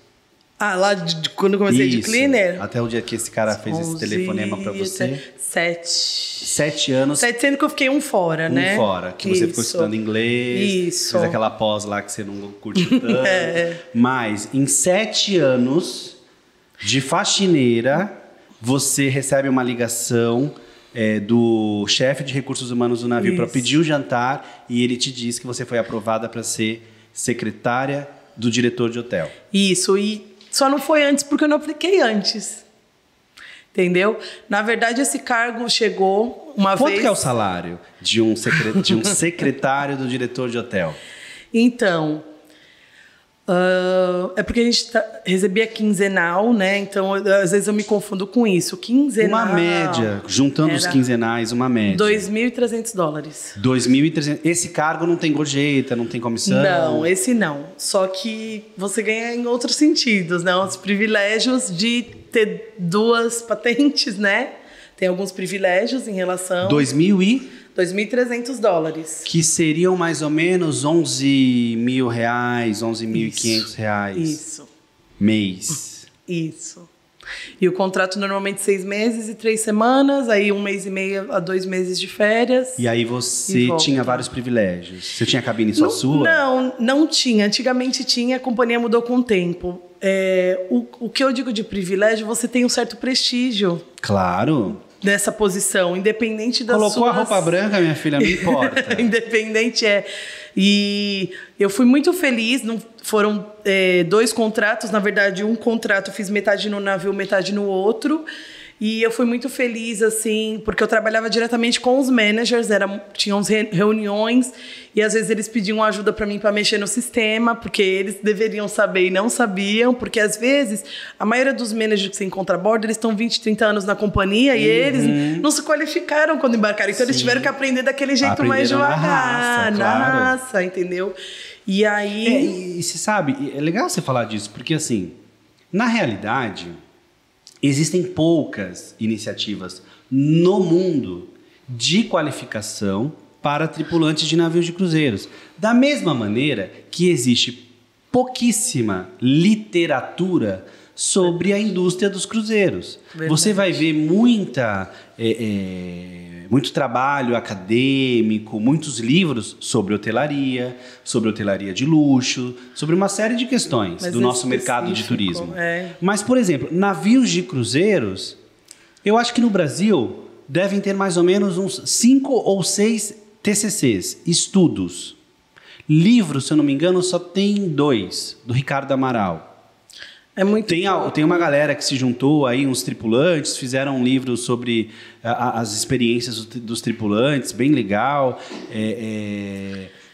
Lá quando eu comecei de cleaner? Até o dia que esse cara fez esse telefonema pra você? 7. 7 anos. 7, sendo que eu fiquei um fora, né? Um fora, que você ficou estudando inglês. Fez aquela pós lá que você não curtiu tanto. Mas em 7 anos de faxineira, você recebe uma ligação do chefe de recursos humanos do navio para pedir o jantar e ele te diz que você foi aprovada para ser secretária do diretor de hotel. Isso, e só não foi antes porque eu não apliquei antes. Entendeu? Na verdade, esse cargo chegou uma vez... Quanto que é o salário de um secretário do diretor de hotel? Então, é porque a gente recebia quinzenal, né? Então, às vezes eu me confundo com isso. Quinzenal... Uma média, juntando os quinzenais, uma média. $2.300. 2.300. Esse cargo não tem gorjeta, não tem comissão? Não, esse não. Só que você ganha em outros sentidos, né? Os privilégios de ter 2 patentes, né? Tem alguns privilégios em relação... $2.300. Que seriam mais ou menos R$11.000, R$11.500. Isso. Mês. Isso. E o contrato normalmente 6 meses e 3 semanas, aí 1 mês e meio a 2 meses de férias. E aí você tinha vários privilégios. Você tinha cabine só sua? Não tinha. Antigamente tinha, a companhia mudou com o tempo. O que eu digo de privilégio, você tem um certo prestígio. Claro. Nessa posição, independente das Colocou a roupa branca, minha filha, não importa. Independente E eu fui muito feliz, foram 2 contratos, na verdade um contrato eu fiz metade no navio, metade no outro. E eu fui muito feliz, assim, porque eu trabalhava diretamente com os managers, tinham reuniões, e às vezes eles pediam ajuda para mim para mexer no sistema, porque eles deveriam saber e não sabiam, porque às vezes a maioria dos managers que você encontra a bordo, eles estão 20, 30 anos na companhia e eles não se qualificaram quando embarcaram, então eles tiveram que aprender daquele jeito mais devagar, na raça, entendeu? E aí... E você sabe, é legal você falar disso, porque assim, na realidade... Existem poucas iniciativas no mundo de qualificação para tripulantes de navios de cruzeiros. Da mesma maneira que existe pouquíssima literatura sobre a indústria dos cruzeiros. Verdade. Você vai ver muito trabalho acadêmico, muitos livros sobre hotelaria de luxo, sobre uma série de questões do nosso mercado de turismo. Mas, por exemplo, navios de cruzeiros, eu acho que no Brasil devem ter mais ou menos uns 5 ou 6 TCCs, estudos. Livros, se eu não me engano, só tem 2, do Ricardo Amaral. Tem uma galera que se juntou aí, uns tripulantes, fizeram um livro sobre as experiências dos tripulantes, bem legal.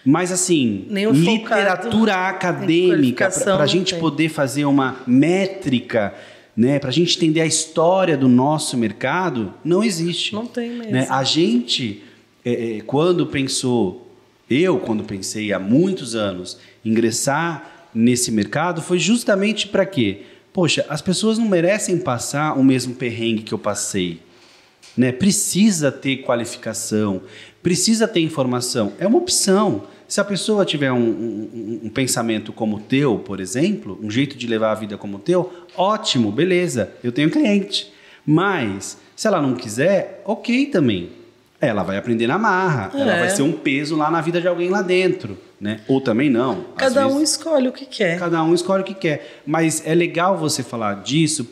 Mas assim, literatura acadêmica, para a gente poder fazer uma métrica, né, para a gente entender a história do nosso mercado, não existe. Não tem mesmo. Né? A gente, quando pensei há muitos anos, ingressar nesse mercado, foi justamente para quê? Poxa, as pessoas não merecem passar o mesmo perrengue que eu passei. Né? Precisa ter qualificação, precisa ter informação. É uma opção. Se a pessoa tiver um pensamento como o teu, por exemplo, um jeito de levar a vida como o teu, ótimo, beleza, eu tenho cliente. Mas, se ela não quiser, ok também. Ela vai aprender na marra, ela vai ser um peso lá na vida de alguém lá dentro. né? Ou também não. Cada um escolhe o que quer. Cada um escolhe o que quer. Mas é legal você falar disso,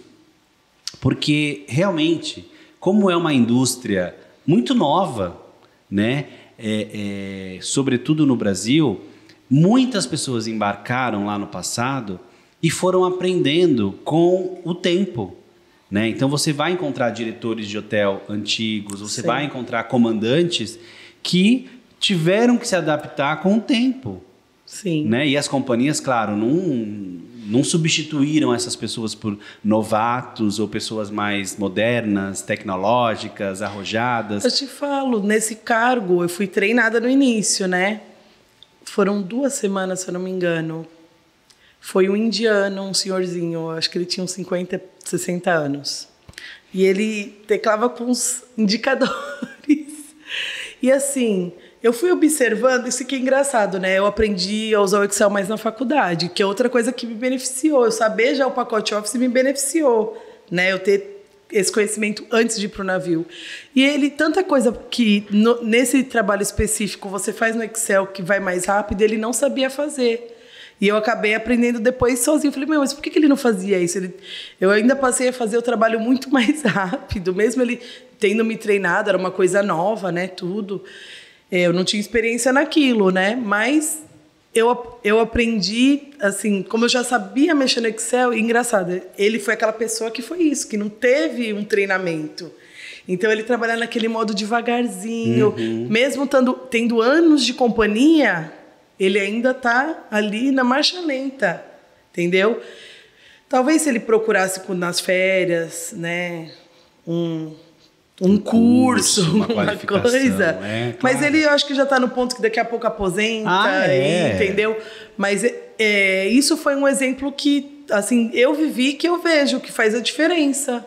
porque realmente, como é uma indústria muito nova, né? Sobretudo no Brasil, muitas pessoas embarcaram lá no passado e foram aprendendo com o tempo, né? Então você vai encontrar diretores de hotel antigos, você vai encontrar comandantes que tiveram que se adaptar com o tempo. Sim. Né? E as companhias, claro, não substituíram essas pessoas por novatos ou pessoas mais modernas, tecnológicas, arrojadas. Eu te falo, nesse cargo eu fui treinada no início, né? Foram 2 semanas, se eu não me engano. Foi um indiano, um senhorzinho, acho que ele tinha uns 50, 60 anos. E ele teclava com os indicadores. E assim, eu fui observando, isso que é engraçado, né? Eu aprendi a usar o Excel mais na faculdade, que é outra coisa que me beneficiou. Eu saber já o pacote Office me beneficiou, né? Eu ter esse conhecimento antes de ir para o navio. E ele, tanta coisa que nesse trabalho específico você faz no Excel que vai mais rápido, ele não sabia fazer. E eu acabei aprendendo depois sozinho. Falei, mas por que ele não fazia isso? Eu ainda passei a fazer o trabalho muito mais rápido, mesmo ele tendo me treinado, era uma coisa nova, né, tudo. Eu não tinha experiência naquilo, né, mas eu aprendi, assim, como eu já sabia mexer no Excel, e engraçado, ele foi aquela pessoa que foi isso, que não teve um treinamento. Então, ele trabalhava naquele modo devagarzinho, mesmo tendo anos de companhia, ele ainda está ali na marcha lenta, entendeu? Talvez se ele procurasse nas férias, né, um curso, uma coisa. Claro. Mas ele, eu acho que já está no ponto que daqui a pouco aposenta, entendeu? Mas isso foi um exemplo que, assim, eu vivi, que eu vejo que faz a diferença,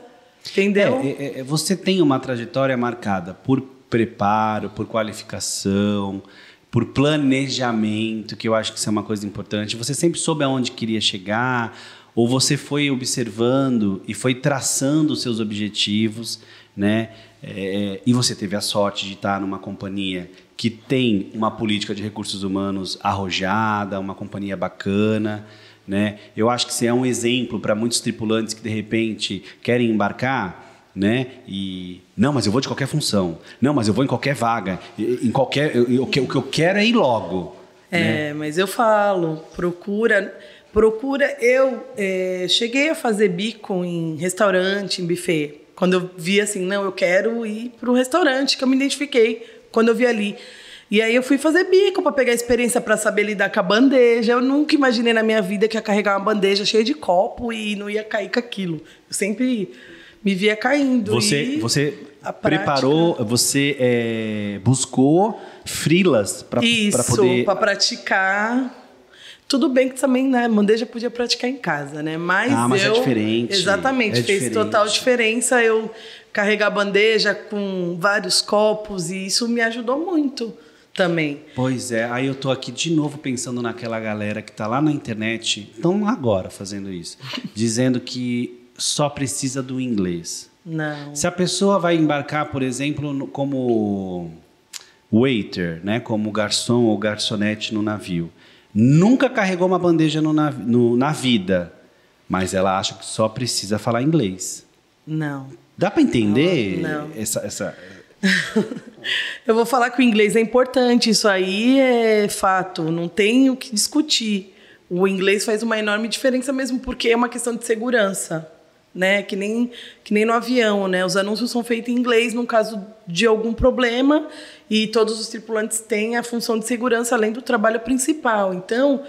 entendeu? Você tem uma trajetória marcada por preparo, por qualificação, por planejamento, que eu acho que isso é uma coisa importante. Você sempre soube aonde queria chegar, ou você foi observando e foi traçando os seus objetivos, né? E você teve a sorte de estar numa companhia que tem uma política de recursos humanos arrojada, uma companhia bacana, né? Eu acho que você é um exemplo para muitos tripulantes que, de repente, querem embarcar, né? E não, mas eu vou de qualquer função. Não, mas eu vou em qualquer vaga. O que eu quero é ir logo. Né? Mas eu falo, procura. Eu cheguei a fazer bico em restaurante, em buffet. Quando eu vi assim, não, eu quero ir para um restaurante, que eu me identifiquei quando eu vi ali. E aí eu fui fazer bico para pegar experiência, para saber lidar com a bandeja. Eu nunca imaginei na minha vida que ia carregar uma bandeja cheia de copo e não ia cair com aquilo. Eu sempre me via caindo. Você preparou, você buscou freelas para poder... Isso, para praticar. Tudo bem que também, né, bandeja podia praticar em casa, né? Mas é diferente. Exatamente, fez total diferença eu carregar a bandeja com vários copos e isso me ajudou muito também. Pois é, aí eu tô aqui de novo pensando naquela galera que tá lá na internet, estão agora fazendo isso, dizendo que só precisa do inglês. Não. Se a pessoa vai embarcar, por exemplo, como waiter, né, como garçom ou garçonete no navio, nunca carregou uma bandeja na vida, mas ela acha que só precisa falar inglês. Não. Dá para entender não. essa... Eu vou falar que o inglês é importante, isso aí é fato, não tem o que discutir. O inglês faz uma enorme diferença mesmo porque é uma questão de segurança, né? Que nem no avião, né? Os anúncios são feitos em inglês no caso de algum problema e todos os tripulantes têm a função de segurança além do trabalho principal. Então,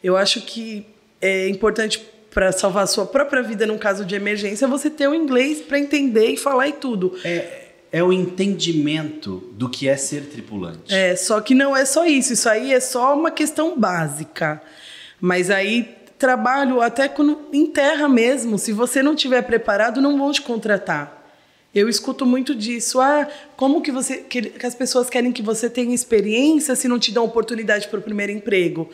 eu acho que é importante para salvar a sua própria vida num caso de emergência você ter o inglês para entender e falar e tudo. É o entendimento do que é ser tripulante. Só que não é só isso. Isso aí é só uma questão básica. Mas aí, trabalho até quando em terra mesmo, se você não estiver preparado, não vão te contratar. Eu escuto muito disso. Como que as pessoas querem que você tenha experiência se não te dão oportunidade para o primeiro emprego?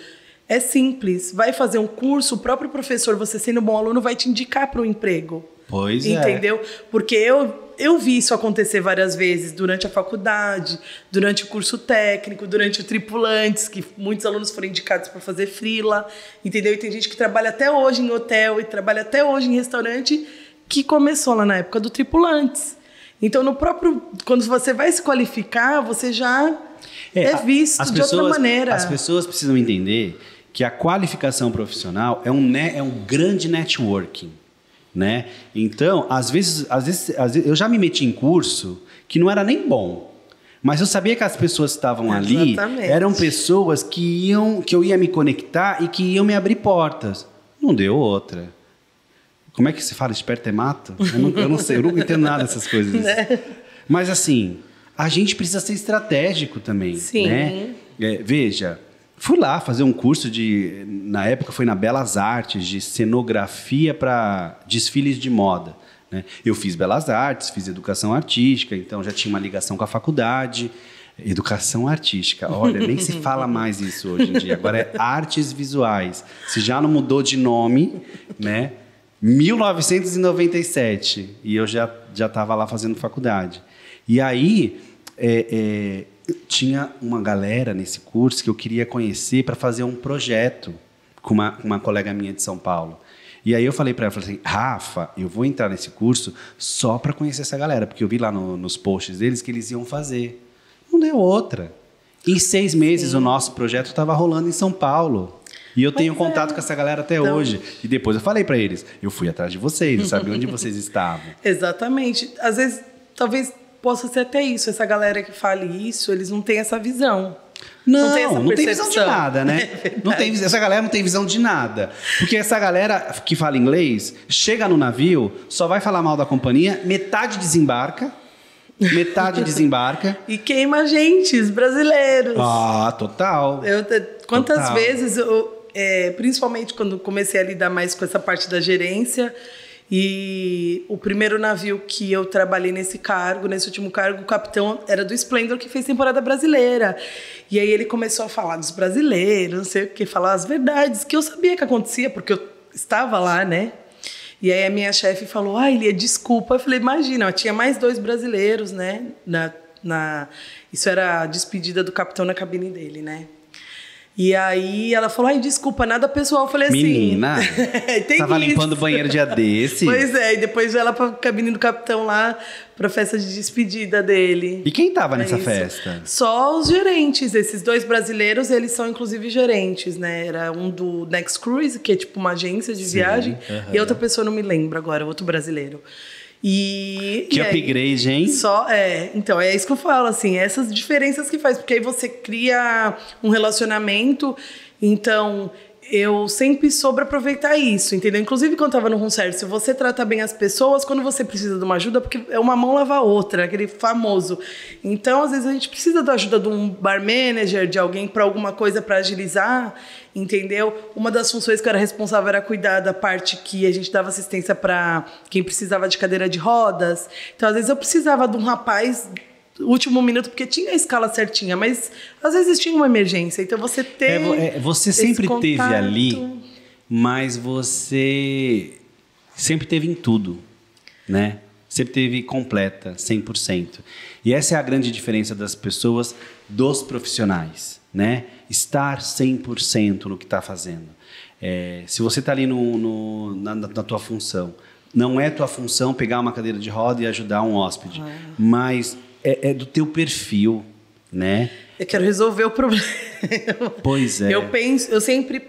É simples. Vai fazer um curso, o próprio professor, você sendo bom aluno, vai te indicar para o emprego. Pois entendeu? Porque eu vi isso acontecer várias vezes durante a faculdade, durante o curso técnico, durante o tripulantes, que muitos alunos foram indicados para fazer freela, entendeu? E tem gente que trabalha até hoje em hotel e trabalha até hoje em restaurante, que começou lá na época do tripulantes. Então, quando você vai se qualificar, você já é visto de outra maneira. As pessoas precisam entender que a qualificação profissional é um grande networking, né? Então, às vezes eu já me meti em curso que não era nem bom, mas eu sabia que as pessoas que estavam ali eram pessoas que eu ia me conectar e que iam me abrir portas. Não deu outra. Como é que se fala? Esperto é mato? Eu não sei, eu nunca entendo nada dessas coisas. Né? Mas assim, a gente precisa ser estratégico também. Sim. Né? Veja, fui lá fazer um curso na época foi na Belas Artes, de cenografia para desfiles de moda. Né? Eu fiz Belas Artes, fiz educação artística, então já tinha uma ligação com a faculdade. Educação artística, olha, nem se fala mais isso hoje em dia. Agora é artes visuais. Se já não mudou de nome, né? 1997, e eu já estava lá fazendo faculdade. E aí, tinha uma galera nesse curso que eu queria conhecer para fazer um projeto com uma colega minha de São Paulo. E aí eu falei para ela, assim, Rafa, eu vou entrar nesse curso só para conhecer essa galera, porque eu vi lá nos posts deles que eles iam fazer. Não deu outra. Em 6 meses, o nosso projeto estava rolando em São Paulo. E eu tenho contato com essa galera até hoje. E depois eu falei para eles, eu fui atrás de vocês, eu sabia onde vocês estavam. Exatamente. Às vezes, talvez possa ser até isso. Essa galera que fale isso, eles não têm essa visão. Não tem visão de nada, né? Essa galera não tem visão de nada. Porque essa galera que fala inglês, chega no navio, só vai falar mal da companhia, metade desembarca. E queima a gente, os brasileiros. Ah, total. Quantas vezes, principalmente quando comecei a lidar mais com essa parte da gerência, e o primeiro navio que eu trabalhei nesse último cargo, o capitão era do Splendor, que fez temporada brasileira. E aí ele começou a falar dos brasileiros, não sei o que, falar as verdades, que eu sabia que acontecia, porque eu estava lá, né? E aí a minha chefe falou, Elia, desculpa. Eu falei, imagina, tinha mais 2 brasileiros, né? Isso era a despedida do capitão na cabine dele, né? E aí ela falou, desculpa, nada pessoal. Eu falei assim... Menina, tava limpando o banheiro dia desse. Pois é, e depois ela pra cabine do capitão lá, pra festa de despedida dele. E quem tava nessa festa? Só os gerentes. Esses 2 brasileiros, eles são inclusive gerentes, né? Era um do Next Cruise, que é tipo uma agência de viagem. E a outra pessoa, não me lembro agora, outro brasileiro. Que upgrade, hein? Então, é isso que eu falo, assim, essas diferenças que faz, porque aí você cria um relacionamento, então eu sempre soube aproveitar isso, entendeu? Inclusive, quando eu estava no room service, você trata bem as pessoas quando você precisa de uma ajuda, porque é uma mão lava a outra, aquele famoso. Então, às vezes, a gente precisa da ajuda de um bar manager, de alguém para alguma coisa para agilizar, entendeu? Uma das funções que eu era responsável era cuidar da parte que a gente dava assistência para quem precisava de cadeira de rodas. Então, às vezes, eu precisava de um rapaz... último minuto, porque tinha a escala certinha, mas às vezes tinha uma emergência, então você você sempre teve ali, mas você sempre teve em tudo, né? Sempre teve completa, 100%. E essa é a grande diferença das pessoas, dos profissionais, né? Estar 100% no que está fazendo. Se você está ali na tua função, não é tua função pegar uma cadeira de roda e ajudar um hóspede, mas é do teu perfil, né? Eu quero resolver o problema. Pois é. Eu sempre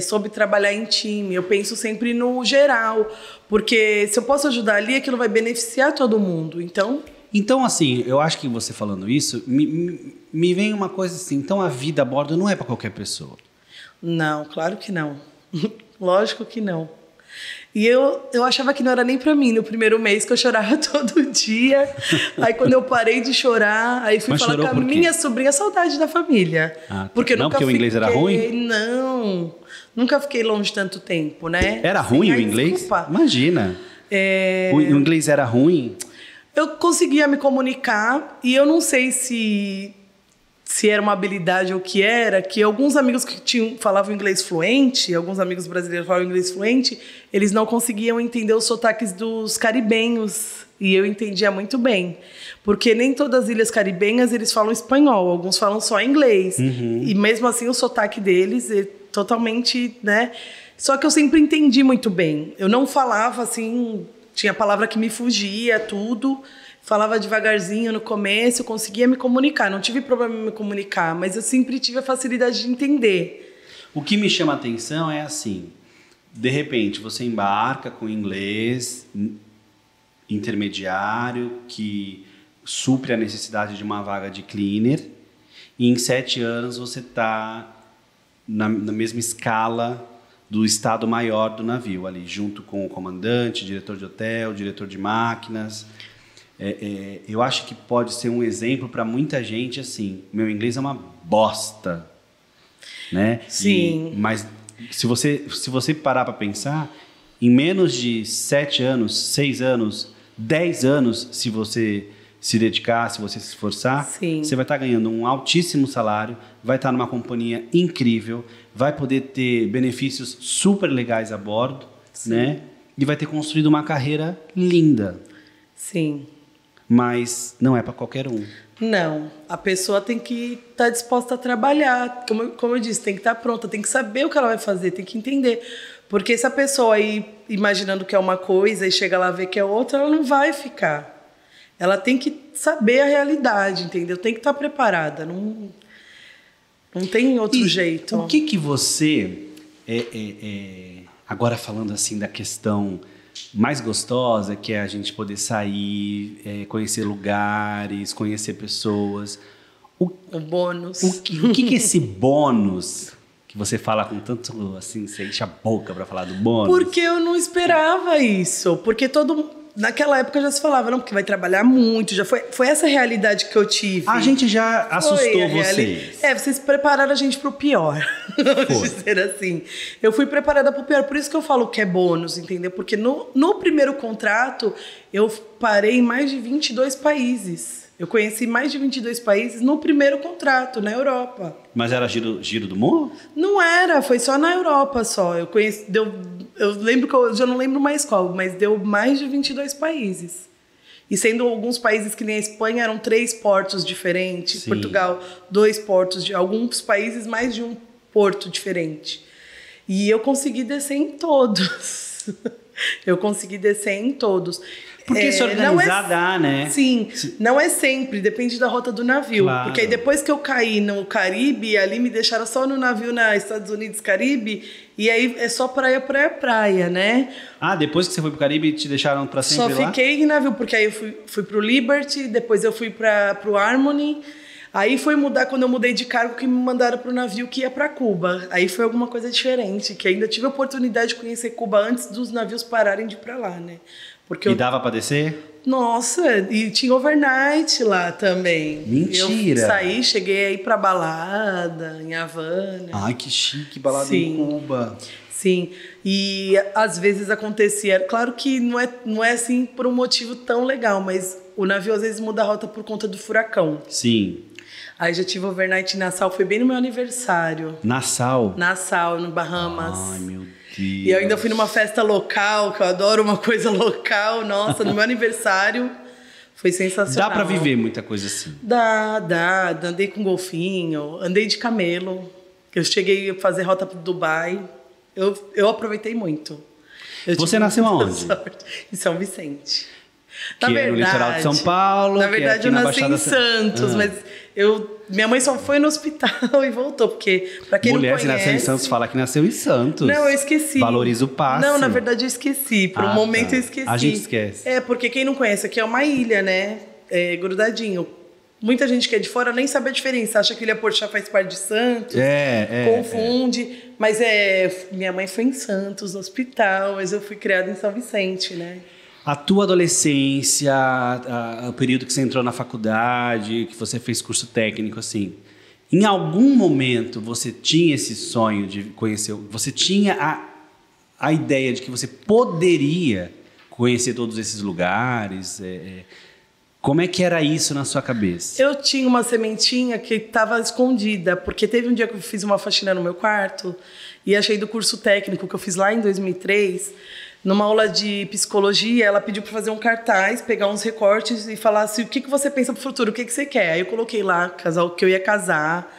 soube trabalhar em time, eu penso sempre no geral, porque se eu posso ajudar ali, aquilo vai beneficiar todo mundo, Então, assim, eu acho que você falando isso, me vem uma coisa assim, então a vida a bordo não é para qualquer pessoa. Não, claro que não. Lógico que não. E eu achava que não era nem pra mim no primeiro mês, que eu chorava todo dia. Aí quando eu parei de chorar, aí fui falar com a minha sobrinha, saudade da família. Porque o inglês era ruim? Não, nunca fiquei longe tanto tempo, né? Era ruim o inglês? Desculpa. Imagina. O inglês era ruim? Eu conseguia me comunicar e eu não sei se se era uma habilidade ou o que era, que alguns amigos que falavam inglês fluente, alguns amigos brasileiros falavam inglês fluente, eles não conseguiam entender os sotaques dos caribenhos. E eu entendia muito bem. Porque nem todas as ilhas caribenhas eles falam espanhol, alguns falam só inglês. E mesmo assim o sotaque deles é totalmente, né? Só que eu sempre entendi muito bem. Eu não falava assim, tinha palavra que me fugia, tudo. Falava devagarzinho no começo, eu conseguia me comunicar. Não tive problema em me comunicar, mas eu sempre tive a facilidade de entender. O que me chama a atenção é assim, de repente você embarca com inglês intermediário que supre a necessidade de uma vaga de cleaner e em 7 anos você está na mesma escala do estado maior do navio ali, junto com o comandante, diretor de hotel, diretor de máquinas. Eu acho que pode ser um exemplo para muita gente assim, meu inglês é uma bosta, né? Sim. Mas se você parar para pensar, em menos de 7 anos, 6 anos, 10 anos, se você se dedicar, se você se esforçar, Sim. você vai estar ganhando um altíssimo salário, vai estar numa companhia incrível, vai poder ter benefícios super legais a bordo, né? E vai ter construído uma carreira linda. Sim. Mas não é para qualquer um. Não, a pessoa tem que estar disposta a trabalhar, como eu disse, tem que estar pronta, tem que saber o que ela vai fazer, tem que entender. Porque se a pessoa aí imaginando que é uma coisa e chega lá e vê que é outra, ela não vai ficar. Ela tem que saber a realidade, entendeu? Tem que estar preparada, não tem outro jeito. O que você, agora falando assim da questão mais gostosa, que é a gente poder sair, conhecer lugares, conhecer pessoas. O bônus. O que é esse bônus que você fala com tanto, assim, você enche a boca para falar do bônus? Porque eu não esperava isso. Porque naquela época já se falava, não, porque vai trabalhar muito. Já foi essa realidade que eu tive. A gente já assustou vocês. Vocês prepararam a gente pro pior. Vamos dizer assim. Eu fui preparada pro pior. Por isso que eu falo que é bônus, entendeu? Porque no primeiro contrato, eu parei em mais de 22 países. Eu conheci mais de 22 países no primeiro contrato, na Europa. Mas era giro do mundo? Não era, foi só na Europa só. Eu lembro que eu já não lembro mais qual, mas deu mais de 22 países. E sendo alguns países que nem a Espanha, eram 3 portos diferentes. Sim. Portugal, 2 portos. De alguns países, mais de um porto diferente. E eu consegui descer em todos. Porque se organizar dá, né? Sim, não é sempre, depende da rota do navio. Claro. Porque aí depois que eu caí no Caribe, ali me deixaram só no navio na Estados Unidos Caribe, e aí é só praia, né? Ah, depois que você foi pro Caribe, te deixaram pra sempre lá? Só fiquei em navio, porque aí eu fui pro Liberty, depois eu fui pro Harmony. Aí foi mudar, quando eu mudei de cargo, que me mandaram pro navio que ia para Cuba. Aí foi alguma coisa diferente, que ainda tive a oportunidade de conhecer Cuba antes dos navios pararem de ir para lá, né? E dava para descer? Nossa, e tinha overnight lá também. Mentira! Eu saí, cheguei aí pra balada, em Havana. Ai, que chique, balada em Cuba. Sim, e às vezes acontecia, claro que não é assim por um motivo tão legal, mas o navio às vezes muda a rota por conta do furacão. Sim. Aí já tive overnight em Nassau, foi bem no meu aniversário. Nassau? Nassau, no Bahamas. Ai, meu Deus. E eu ainda fui numa festa local, que eu adoro uma coisa local. Nossa, no meu aniversário foi sensacional. Dá pra viver muita coisa assim? Dá. Andei com golfinho, andei de camelo. Eu cheguei a fazer rota pro Dubai. Eu aproveitei muito. Você nasceu aonde? Em São Vicente. Que é no litoral de São Paulo. Na verdade, eu nasci em Santos, mas minha mãe só foi no hospital e voltou, porque, pra quem Mulher, não conhece... se nasceu em Santos, fala que nasceu em Santos. Não, eu esqueci. Valoriza o passe. Não, na verdade, eu esqueci. Por um momento, eu esqueci. A gente esquece. Porque quem não conhece, aqui é uma ilha, né? É grudadinho. Muita gente que é de fora nem sabe a diferença. Acha que Ilha Porchá faz parte de Santos. Confunde. Mas minha mãe foi em Santos, no hospital, mas eu fui criada em São Vicente, né? A tua adolescência, o período que você entrou na faculdade, que você fez curso técnico, assim, em algum momento você tinha esse sonho de conhecer, você tinha a ideia de que você poderia conhecer todos esses lugares? Como é que era isso na sua cabeça? Eu tinha uma sementinha que estava escondida, porque teve um dia que eu fiz uma faxina no meu quarto e achei do curso técnico que eu fiz lá em 2003, numa aula de psicologia, ela pediu para fazer um cartaz, pegar uns recortes e falar assim, o que você pensa pro futuro, o que você quer? Aí eu coloquei lá, casal que eu ia casar.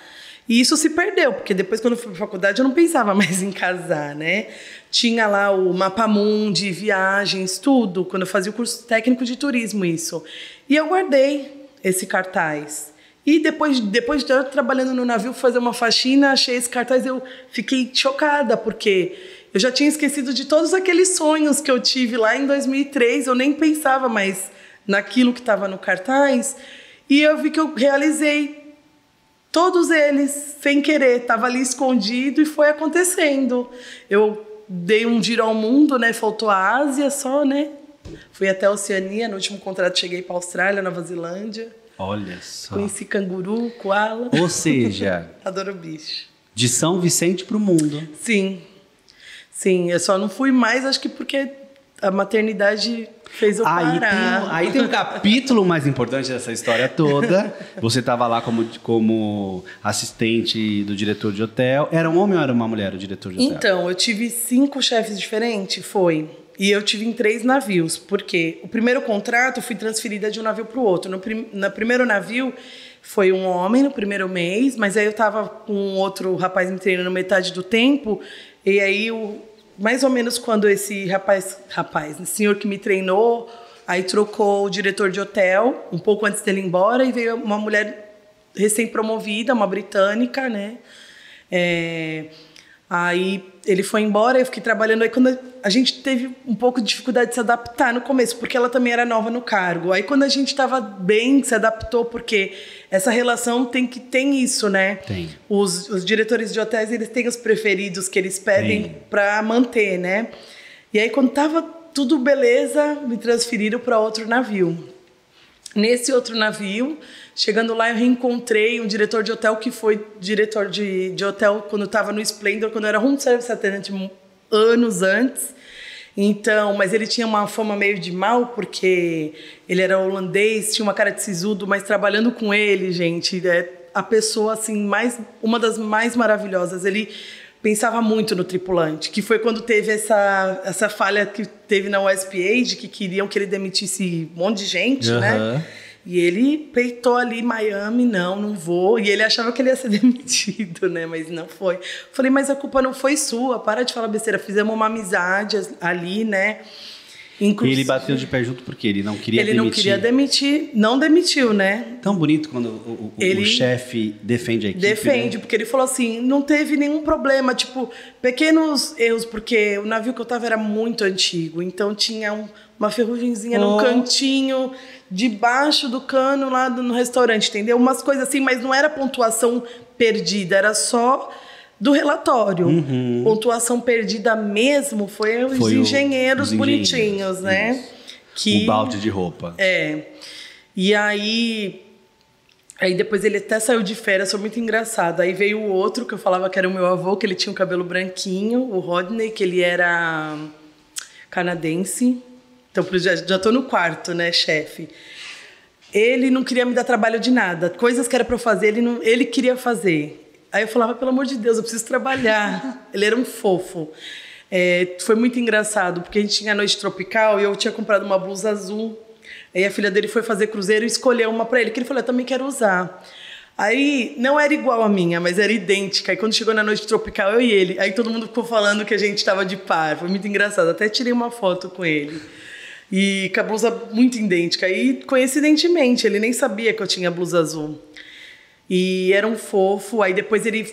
E isso se perdeu, porque depois, quando eu fui para a faculdade, eu não pensava mais em casar, né? Tinha lá o Mapa Mundi, viagens, tudo, quando eu fazia o curso técnico de turismo, isso. E eu guardei esse cartaz. E depois de eu trabalhando no navio, fazer uma faxina, achei esse cartaz, eu fiquei chocada, porque eu já tinha esquecido de todos aqueles sonhos que eu tive lá em 2003, eu nem pensava mais naquilo que estava no cartaz, e eu vi que eu realizei todos eles, sem querer, estava ali escondido e foi acontecendo. Eu dei um giro ao mundo, né? Faltou a Ásia só, né? Fui até a Oceania, no último contrato cheguei para a Austrália, Nova Zelândia. Olha só. Conheci canguru, koala. Ou seja... Adoro bicho. De São Vicente para o mundo. Sim. Sim, eu só não fui mais, acho que porque a maternidade... fez eu parar. Aí tem um capítulo mais importante dessa história toda. Você estava lá como assistente do diretor de hotel. Era um homem ou era uma mulher o diretor de hotel? Então, eu tive 5 chefes diferentes, foi. E eu tive em 3 navios. Porque o primeiro contrato eu fui transferida de um navio para o outro. No primeiro navio foi um homem no primeiro mês, mas aí eu estava com outro rapaz me treinando metade do tempo. E aí mais ou menos quando esse senhor que me treinou, aí trocou o diretor de hotel, um pouco antes dele ir embora, e veio uma mulher recém-promovida, uma britânica, né? Aí ele foi embora, eu fiquei trabalhando. Aí quando a gente teve um pouco de dificuldade de se adaptar no começo, porque ela também era nova no cargo. Aí quando a gente estava bem, se adaptou, porque essa relação tem isso, né? Tem. Os diretores de hotéis, eles têm os preferidos que eles pedem para manter, né? E aí quando estava tudo beleza, me transferiram para outro navio. Nesse outro navio, chegando lá, eu reencontrei um diretor de hotel que foi diretor de hotel quando eu estava no Splendor, quando eu era room service attendant anos antes. Então, mas ele tinha uma fama meio de mal, porque ele era holandês, tinha uma cara de sisudo, mas trabalhando com ele, gente, a pessoa assim, uma das mais maravilhosas. Ele pensava muito no tripulante, que foi quando teve essa falha que teve na USPA, de que queriam que ele demitisse um monte de gente, né? E ele peitou ali Miami, não vou. E ele achava que ele ia ser demitido, né? Mas não foi. Falei, mas a culpa não foi sua, para de falar besteira. Fizemos uma amizade ali, né? Inclusive, e ele bateu de pé junto porque ele não queria demitir. Ele não queria demitir, não demitiu, né? Tão bonito quando o chefe defende a equipe. Defende, né? Porque ele falou assim, não teve nenhum problema, tipo, pequenos erros, porque o navio que eu tava era muito antigo, então tinha uma ferrugemzinha no cantinho, debaixo do cano lá no restaurante, entendeu? Umas coisas assim, mas não era pontuação perdida, era só do relatório. Pontuação perdida mesmo foi os engenheiros bonitinhos, né? O balde de roupa. E aí depois ele até saiu de férias, foi muito engraçado. Aí veio o outro, que eu falava que era o meu avô, que ele tinha um cabelo branquinho, o Rodney, que ele era canadense. Então, já tô no quarto, né, chefe? Ele não queria me dar trabalho de nada. Coisas que era para eu fazer, ele queria fazer. Aí eu falava, pelo amor de Deus, eu preciso trabalhar. Ele era um fofo. Foi muito engraçado, porque a gente tinha a noite tropical e eu tinha comprado uma blusa azul. Aí a filha dele foi fazer cruzeiro e escolheu uma para ele, que ele falou, eu também quero usar. Aí não era igual a minha, mas era idêntica. Aí quando chegou na noite tropical, eu e ele. Aí todo mundo ficou falando que a gente estava de par. Foi muito engraçado. Até tirei uma foto com ele. E com a blusa muito idêntica. E coincidentemente, ele nem sabia que eu tinha blusa azul. E era um fofo. Aí depois ele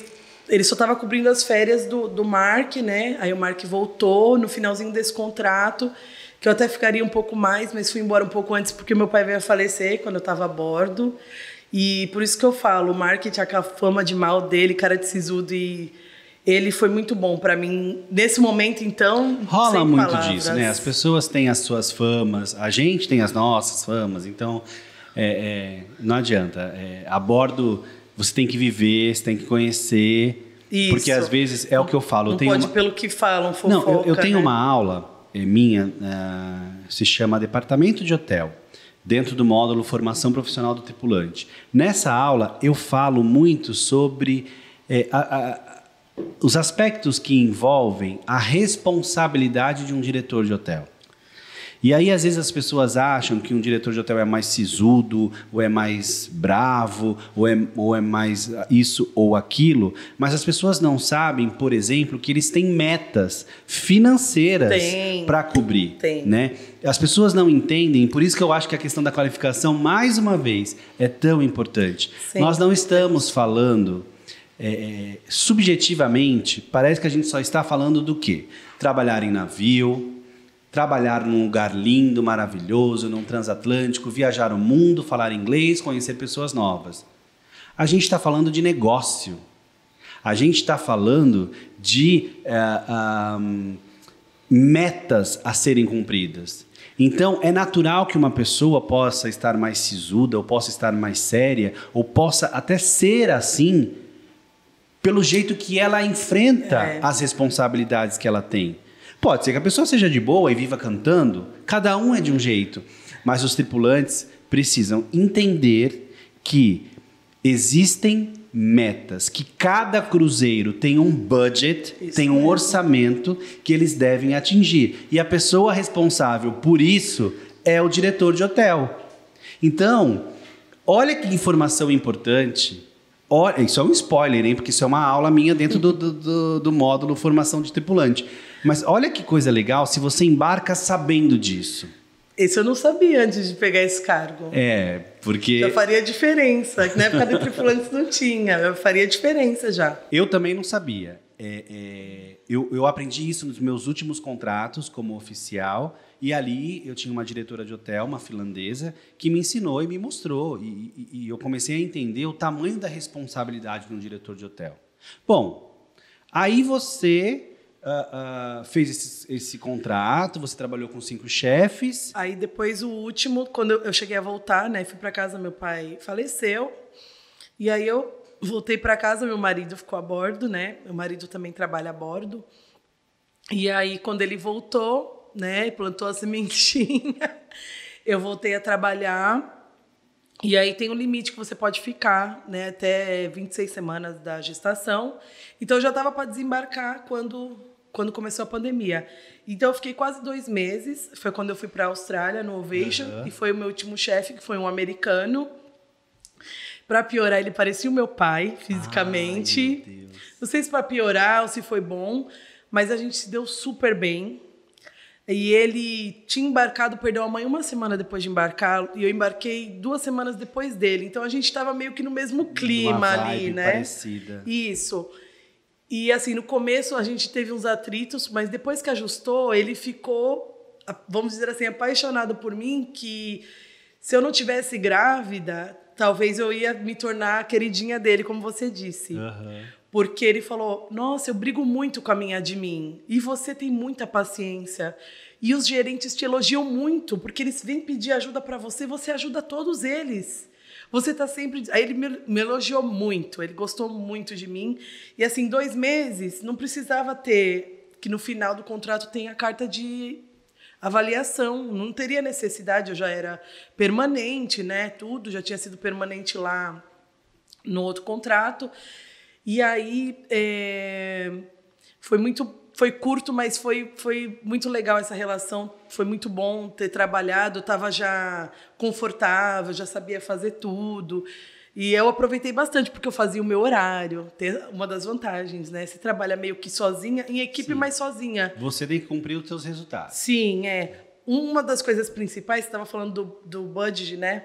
só estava cobrindo as férias do Mark, né? Aí o Mark voltou no finalzinho desse contrato, que eu até ficaria um pouco mais, mas fui embora um pouco antes porque meu pai veio a falecer quando eu estava a bordo. E por isso que eu falo, o Mark tinha aquela fama de mal dele, cara de sisudo, e ele foi muito bom para mim. Nesse momento, então, rola sem muito palavras. disso, né? As pessoas têm as suas famas, a gente tem as nossas famas, então... não adianta. A bordo você tem que viver, você tem que conhecer. Isso. Porque às vezes é o que eu falo. Não pode pelo que falam, fofoca. Não, eu tenho uma aula minha, se chama Departamento de Hotel. dentro do módulo Formação Profissional do Tripulante. Nessa aula, eu falo muito sobre os aspectos que envolvem a responsabilidade de um diretor de hotel. E aí, às vezes, as pessoas acham que um diretor de hotel é mais sisudo, ou é mais bravo, ou é mais isso ou aquilo, mas as pessoas não sabem, por exemplo, que eles têm metas financeiras para cobrir. Né? As pessoas não entendem, por isso que eu acho que a questão da qualificação, mais uma vez, é tão importante. Sim. Nós não estamos falando... subjetivamente, parece que a gente só está falando do quê? Trabalhar em navio, trabalhar num lugar lindo, maravilhoso, num transatlântico, viajar o mundo, falar inglês, conhecer pessoas novas. A gente está falando de negócio. A gente está falando de metas a serem cumpridas. Então, é natural que uma pessoa possa estar mais sisuda, ou possa estar mais séria, ou possa até ser assim, pelo jeito que ela enfrenta as responsabilidades que ela tem. Pode ser que a pessoa seja de boa e viva cantando, cada um é de um jeito, mas os tripulantes precisam entender que existem metas, que cada cruzeiro tem um budget, tem um orçamento que eles devem atingir. E a pessoa responsável por isso é o diretor de hotel. Então, olha que informação importante. Olha, isso é um spoiler, hein? Porque isso é uma aula minha dentro do módulo Formação de Tripulante. Mas olha que coisa legal se você embarca sabendo disso. Isso eu não sabia antes de pegar esse cargo. Porque... Já faria diferença. Na época de tripulantes não tinha. Já faria diferença já. Eu também não sabia. Eu aprendi isso nos meus últimos contratos como oficial. E ali eu tinha uma diretora de hotel, uma finlandesa, que me ensinou e me mostrou. E eu comecei a entender o tamanho da responsabilidade de um diretor de hotel. Bom, aí você... fez esse contrato, você trabalhou com 5 chefes. Aí depois o último, quando eu cheguei a voltar, né, fui para casa, meu pai faleceu, e aí eu voltei para casa, meu marido ficou a bordo, né, meu marido também trabalha a bordo, e aí quando ele voltou, né, plantou a sementinha, eu voltei a trabalhar. E aí tem um limite que você pode ficar, né, até 26 semanas da gestação. Então eu já estava para desembarcar quando começou a pandemia. Então eu fiquei quase 2 meses. Foi quando eu fui para a Austrália, no Ovation, e foi o meu último chefe, que foi um americano. Para piorar, ele parecia o meu pai, fisicamente. Ai, meu Deus. Não sei se para piorar ou se foi bom, mas a gente se deu super bem. E ele tinha embarcado, perdeu a mãe 1 semana depois de embarcar, e eu embarquei 2 semanas depois dele. Então a gente estava meio que no mesmo clima ali, né? Parecida. Isso. E assim, no começo a gente teve uns atritos, mas depois que ajustou, ele ficou, vamos dizer assim, apaixonado por mim, que se eu não tivesse grávida, talvez eu ia me tornar a queridinha dele, como você disse. Porque ele falou, nossa, eu brigo muito com a minha admin, e você tem muita paciência. E os gerentes te elogiam muito, porque eles vêm pedir ajuda para você, você ajuda todos eles. Você tá sempre... Aí ele me elogiou muito, ele gostou muito de mim. E assim, 2 meses, não precisava ter, que no final do contrato tem a carta de avaliação, não teria necessidade, eu já era permanente, né, tudo, já tinha sido permanente lá no outro contrato. E aí, foi curto, mas foi muito legal essa relação. Foi muito bom ter trabalhado. Eu estava já confortável, já sabia fazer tudo. E eu aproveitei bastante, porque eu fazia o meu horário. Uma das vantagens, né? Você trabalha meio que sozinha, em equipe, mas sozinha. Você tem que cumprir os seus resultados. Sim, Uma das coisas principais, você estava falando do budget, né?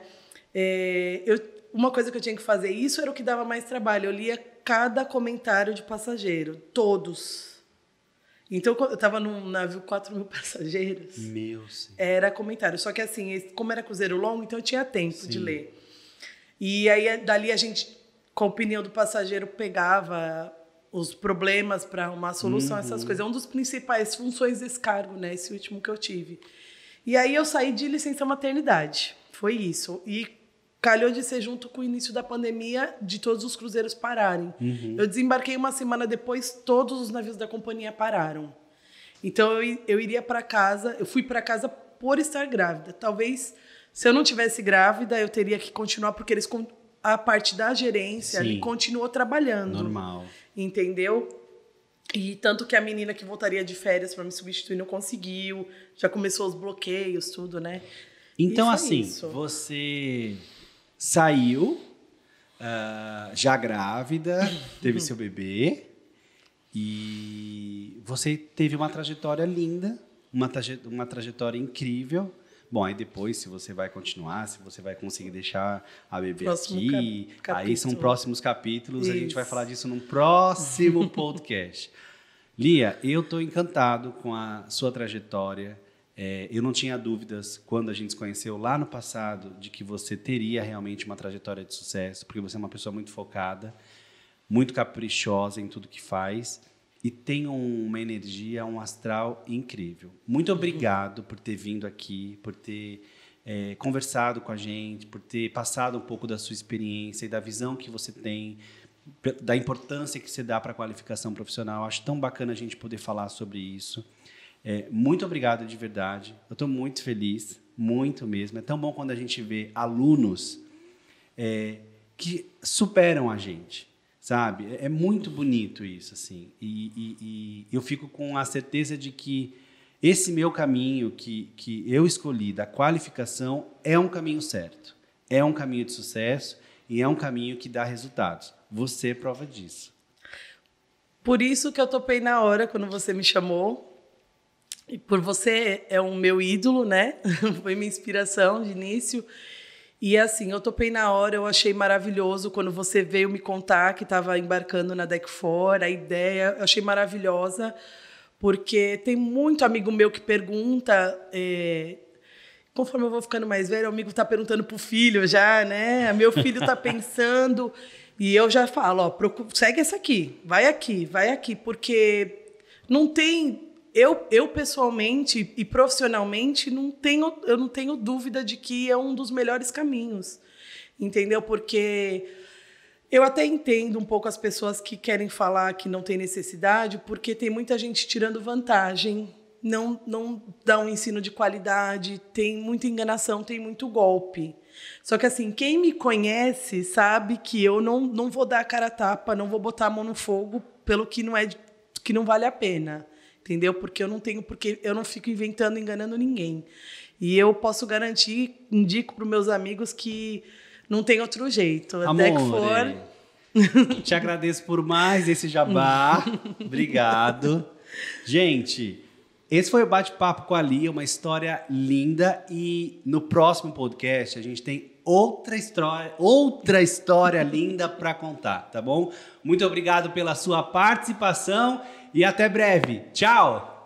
Uma coisa que eu tinha que fazer, isso era o que dava mais trabalho. Eu lia cada comentário de passageiro, todos. Então, eu estava num navio 4.000 passageiros. Meu Senhor. Era comentário. Só que assim, como era cruzeiro longo, então eu tinha tempo de ler. E aí, dali a gente, com a opinião do passageiro, pegava os problemas para arrumar a solução, essas coisas. É uma das principais funções desse cargo, né? Esse último que eu tive. E aí eu saí de licença maternidade. Foi isso. E calhou de ser junto com o início da pandemia, de todos os cruzeiros pararem. Eu desembarquei 1 semana depois, todos os navios da companhia pararam. Então, eu iria para casa, eu fui para casa por estar grávida. Talvez Se eu não tivesse grávida, eu teria que continuar, porque a parte da gerência ali continuou trabalhando. Normal. Entendeu? E tanto que a menina que voltaria de férias para me substituir não conseguiu. Já começou os bloqueios, tudo, né? Então, assim, você saiu já grávida, teve seu bebê e você teve uma trajetória linda, uma trajetória incrível. Bom, aí depois, se você vai continuar, se você vai conseguir deixar a bebê aqui, aí são próximos capítulos, a gente vai falar disso num próximo podcast. Lia, eu estou encantado com a sua trajetória. Eu não tinha dúvidas, quando a gente se conheceu lá no passado, de que você teria realmente uma trajetória de sucesso, porque você é uma pessoa muito focada, muito caprichosa em tudo que faz e tem uma energia, um astral incrível. Muito obrigado por ter vindo aqui, por ter conversado com a gente, por ter passado um pouco da sua experiência e da visão que você tem, da importância que você dá para a qualificação profissional. Acho tão bacana a gente poder falar sobre isso. Muito obrigado de verdade. Eu estou muito feliz, muito mesmo. É tão bom quando a gente vê alunos que superam a gente, sabe? É muito bonito isso, assim. E eu fico com a certeza de que esse meu caminho que eu escolhi da qualificação é um caminho certo. É um caminho de sucesso e é um caminho que dá resultados. Você é prova disso. Por isso que eu topei na hora quando você me chamou. E por você é o meu ídolo, né? Foi minha inspiração de início. E assim, eu topei na hora, eu achei maravilhoso quando você veio me contar que estava embarcando na DEC4, a ideia, eu achei maravilhosa, porque tem muito amigo meu que pergunta, conforme eu vou ficando mais velho, o amigo está perguntando para o filho já, né? Meu filho está pensando, e eu já falo, ó, segue essa aqui, vai aqui, porque não tem... Eu pessoalmente e profissionalmente eu não tenho dúvida de que é um dos melhores caminhos, entendeu? Porque eu até entendo um pouco as pessoas que querem falar que não tem necessidade, porque tem muita gente tirando vantagem, não dá um ensino de qualidade, tem muita enganação, tem muito golpe. Só que assim, quem me conhece sabe que eu não vou dar a cara a tapa, não vou botar a mão no fogo pelo que não vale a pena. Entendeu? Porque eu não fico inventando, enganando ninguém. E eu posso garantir, indico para os meus amigos que não tem outro jeito. Amor, te agradeço por mais esse jabá. Obrigado. Gente, esse foi o Bate-Papo com a Lia, uma história linda. E no próximo podcast a gente tem outra história linda para contar, tá bom? Muito obrigado pela sua participação. E até breve. Tchau!